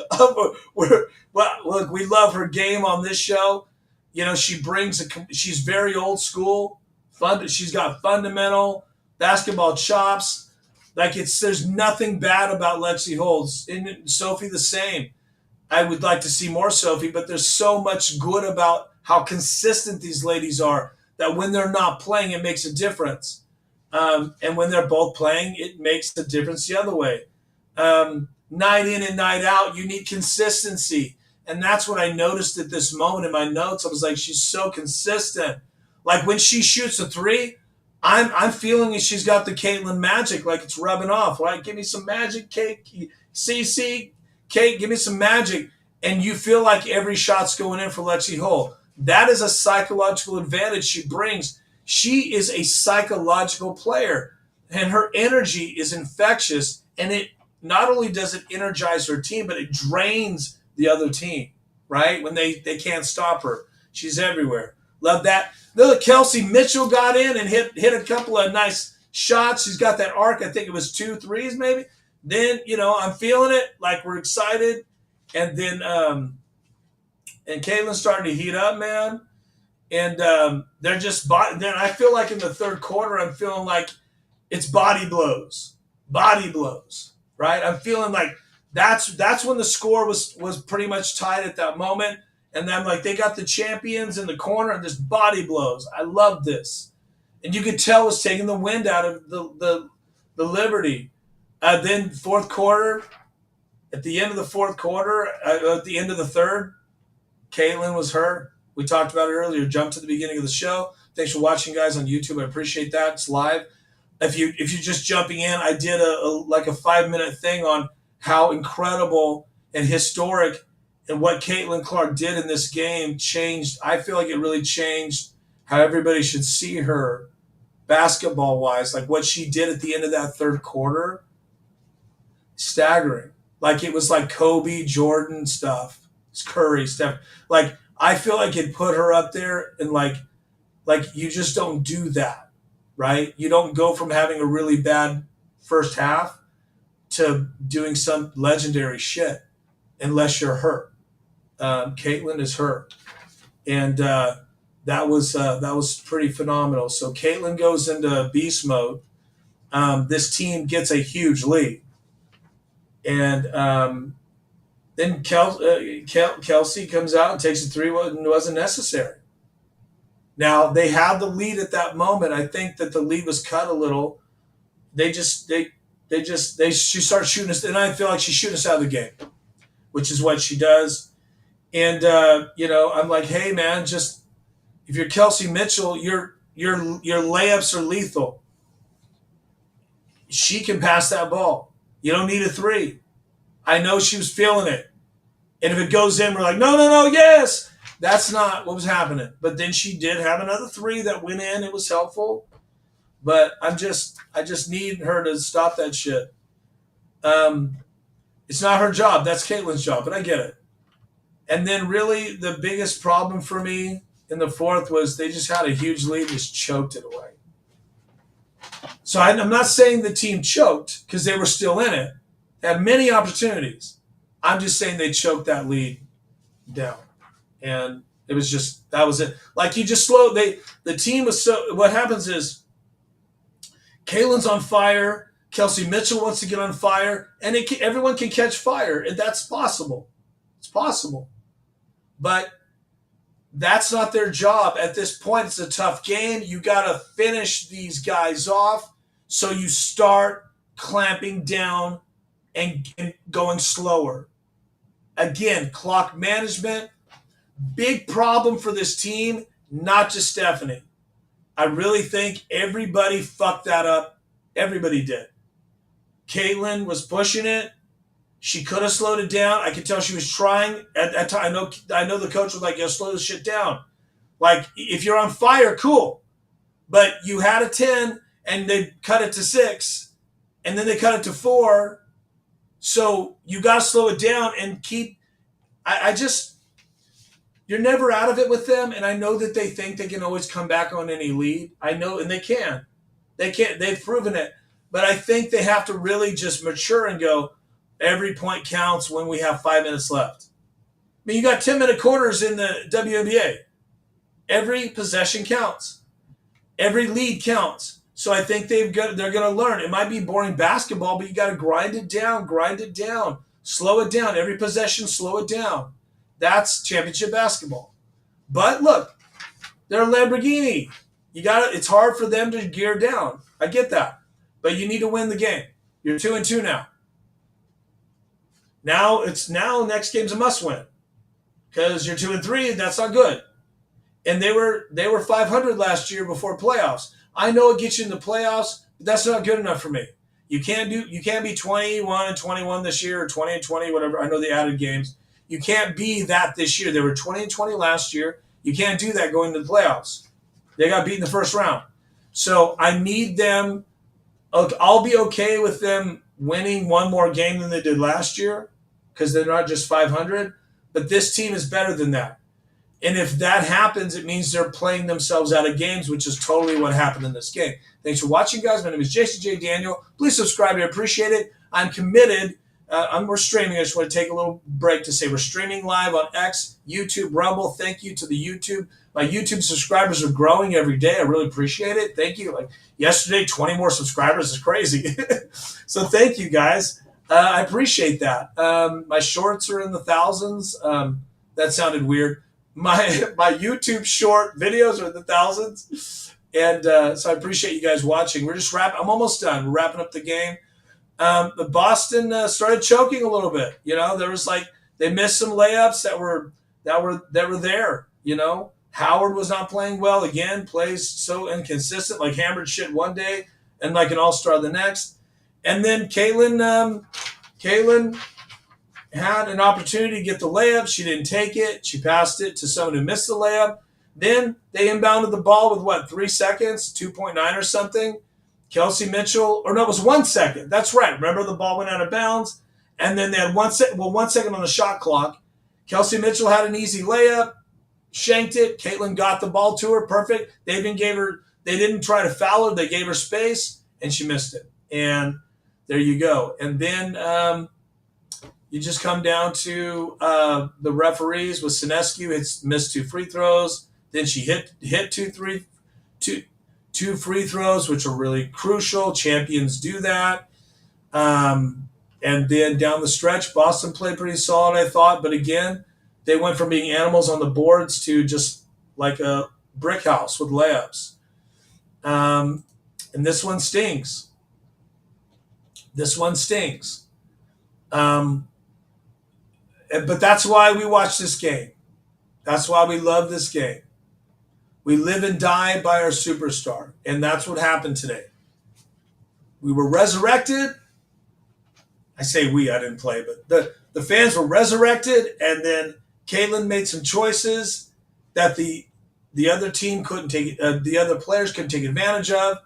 Look, we love her game on this show. She's very old school. She's got fundamental basketball chops. There's nothing bad about Lexi Hull. And Sophie the same. I would like to see more Sophie, but there's so much good about how consistent these ladies are that when they're not playing, it makes a difference. And when they're both playing, it makes a difference the other way. Night in and night out, you need consistency. And that's what I noticed at this moment in my notes. I was like, she's so consistent. Like when she shoots a three, I'm feeling she's got the Caitlin magic, like it's rubbing off. Right? Give me some magic, Kate. CC, Kate, give me some magic. And you feel like every shot's going in for Lexi Hull. That is a psychological advantage she brings. She is a psychological player, and her energy is infectious. And it not only does it energize her team, but it drains the other team, right? When they can't stop her. She's everywhere. Love that. Look, Kelsey Mitchell got in and hit a couple of nice shots. She's got that arc. I think it was 2 threes maybe. Then, I'm feeling it. Like, we're excited. And then and Caitlin's starting to heat up, man. And they're just then I feel like in the third quarter, I'm feeling like it's body blows, right? I'm feeling like that's when the score was pretty much tied at that moment. And then I'm like, they got the champions in the corner and just body blows. I love this. And you could tell it's taking the wind out of the Liberty. Then fourth quarter, at the end of the fourth quarter, at the end of the third, Caitlin was hurt. We talked about it earlier. Jump to the beginning of the show. Thanks for watching, guys, on YouTube. I appreciate that. It's live. If you're just jumping in, I did a 5-minute thing on how incredible and historic and what Caitlin Clark did in this game changed. I feel like it really changed how everybody should see her basketball-wise. Like what she did at the end of that third quarter, staggering. Like it was like Kobe, Jordan stuff. It's Curry stuff. Like I feel like it put her up there, and like you just don't do that, right? You don't go from having a really bad first half to doing some legendary shit unless you're hurt. Caitlin is hurt, and that was pretty phenomenal. So Caitlin goes into beast mode. This team gets a huge lead, and then Kelsey comes out and takes a three. Wasn't necessary. Now they had the lead at that moment. I think that the lead was cut a little. She starts shooting us, and I feel like she's shooting us out of the game, which is what she does. And I'm like, hey man, just if you're Kelsey Mitchell, your layups are lethal. She can pass that ball. You don't need a three. I know she was feeling it. And if it goes in, we're like, no, yes. That's not what was happening. But then she did have another three that went in. It was helpful. But I just need her to stop that shit. It's not her job. That's Caitlin's job, but I get it. And then really the biggest problem for me in the fourth was they just had a huge lead and just choked it away. So I'm not saying the team choked because they were still in it. They had many opportunities. I'm just saying they choked that lead down. And it was just, that was it. Like you just slow, the team was so, what happens is Kalen's on fire. Kelsey Mitchell wants to get on fire. And everyone can catch fire. And that's possible. It's possible. But that's not their job. At this point, it's a tough game. You got to finish these guys off. So you start clamping down and going slower. Again, clock management, big problem for this team, not just Stephanie. I really think everybody fucked that up. Everybody did. Caitlin was pushing it. She could have slowed it down. I could tell she was trying. At that time, I know the coach was like, "Yo, slow this shit down." Like, if you're on fire, cool. But you had a 10, and they cut it to 6, and then they cut it to 4. So you got to slow it down and keep. You're never out of it with them, and I know that they think they can always come back on any lead. I know, and they can. They can. They've proven it. But I think they have to really just mature and go, every point counts when we have 5 minutes left. I mean, you got 10-minute quarters in the WNBA. Every possession counts. Every lead counts. So I think they're going to learn. It might be boring basketball, but you got to grind it down, slow it down. Every possession, slow it down. That's championship basketball. But look, they're a Lamborghini. It's hard for them to gear down. I get that. But you need to win the game. You're 2-2 now. Now next game's a must win. Because you're 2-3, that's not good. And they were 500 last year before playoffs. I know it gets you in the playoffs, but that's not good enough for me. You can't be 21-21 this year, or 20-20, whatever. I know they added games. You can't be that this year. They were 20-20 last year. You can't do that going to the playoffs. They got beat in the first round. So I need them. I'll be okay with them winning one more game than they did last year because they're not just 500. But this team is better than that. And if that happens, it means they're playing themselves out of games, which is totally what happened in this game. Thanks for watching, guys. My name is Jason J. Daniel. Please subscribe. I appreciate it. I'm committed. We're streaming. I just want to take a little break to say we're streaming live on X, YouTube, Rumble. Thank you to the YouTube. My YouTube subscribers are growing every day. I really appreciate it. Thank you. Like yesterday, 20 more subscribers is crazy. So thank you, guys. I appreciate that. My shorts are in the thousands. That sounded weird. My YouTube short videos are in the thousands. And so I appreciate you guys watching. We're just I'm almost done. We're wrapping up the game. The Boston started choking a little bit. You know, there was they missed some layups that were there. You know, Howard was not playing well again. Plays so inconsistent, like hammered shit one day and like an all-star the next. And then Caitlin had an opportunity to get the layup. She didn't take it. She passed it to someone who missed the layup. Then they inbounded the ball with 3 seconds, 2.9 or something. Kelsey Mitchell, or no, it was 1 second. That's right. Remember, the ball went out of bounds, and then they had 1 second on the shot clock. Kelsey Mitchell had an easy layup, shanked it. Caitlin got the ball to her, perfect. They didn't try to foul her. They gave her space, and she missed it. And there you go. And then you just come down to the referees with Sinescu. Missed 2 free throws. Then she hit two free throws, which are really crucial. Champions do that. And then down the stretch, Boston played pretty solid, I thought. But again, they went from being animals on the boards to just like a brick house with layups. And this one stings. But that's why we watch this game. That's why we love this game. We live and die by our superstar. And that's what happened today. We were resurrected. I say we, I didn't play, but the fans were resurrected, and then Caitlin made some choices that the other team couldn't take, the other players couldn't take advantage of,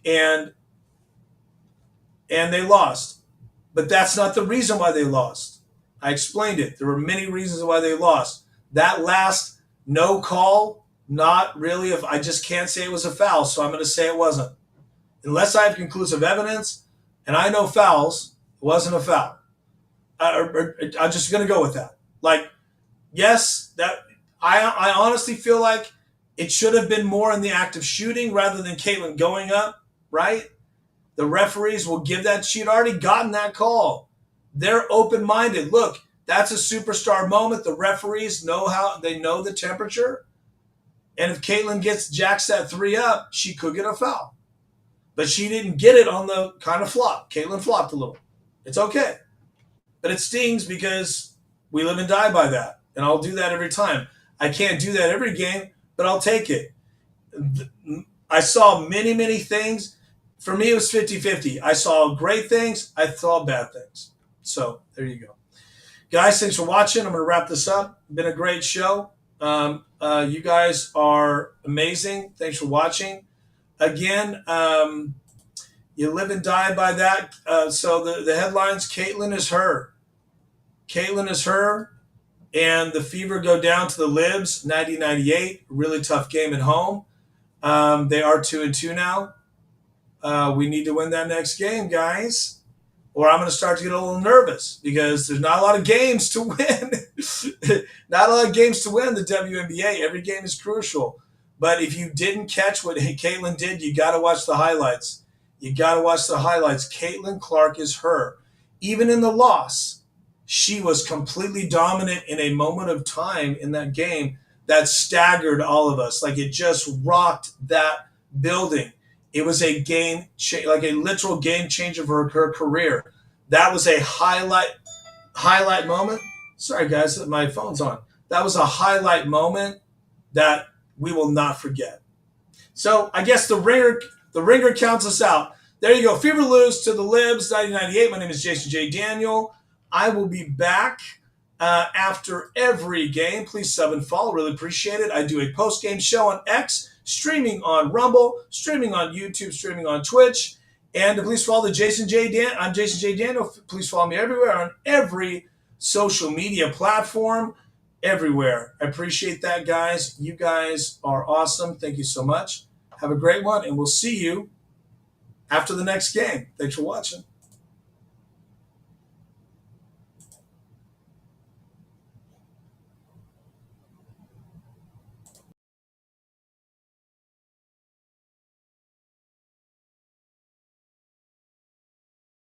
and they lost. But that's not the reason why they lost. I explained it. There were many reasons why they lost. That last no call, not really. I just can't say it was a foul, so I'm going to say it wasn't. unless I have conclusive evidence and I know fouls, it wasn't a foul. I'm just going to go with that. Like, yes, that I honestly feel like it should have been more in the act of shooting rather than Caitlin going up, right? The referees will give that. She'd already gotten that call. They're open-minded. Look, that's a superstar moment. The referees know they know the temperature. And if Caitlin jacks that 3 up, she could get a foul. But she didn't get it on the kind of flop. Caitlin flopped a little. It's okay. But it stings because we live and die by that. And I'll do that every time. I can't do that every game, but I'll take it. I saw many, many things. For me, it was 50-50. I saw great things. I saw bad things. So there you go. Guys, thanks for watching. I'm going to wrap this up. Been a great show. You guys are amazing. Thanks for watching. Again, you live and die by that. So the headlines, Caitlin is her. Caitlin is her. And the Fever go down to the Libs, 90-98. Really tough game at home. They are 2-2 now. We need to win that next game, guys. Or I'm going to start to get a little nervous because there's not a lot of games to win. Not a lot of games to win the WNBA. Every game is crucial. But if you didn't catch what Caitlin did, you got to watch the highlights. You got to watch the highlights. Caitlin Clark is her. Even in the loss, she was completely dominant in a moment of time in that game that staggered all of us. Like, it just rocked that building. It was a like a literal game changer for her career. That was a highlight moment. Sorry, guys, my phone's on. That was a highlight moment that we will not forget. So I guess the ringer counts us out. There you go. Fever lose to the Libs, 90-98. My name is Jason J. Daniel. I will be back after every game. Please sub and follow. Really appreciate it. I do a post-game show on X, streaming on Rumble, streaming on YouTube, streaming on Twitch. And please follow I'm Jason J. Daniel. Please follow me everywhere on every social media platform, everywhere. I appreciate that, guys. You guys are awesome. Thank you so much. Have a great one, and we'll see you after the next game. Thanks for watching.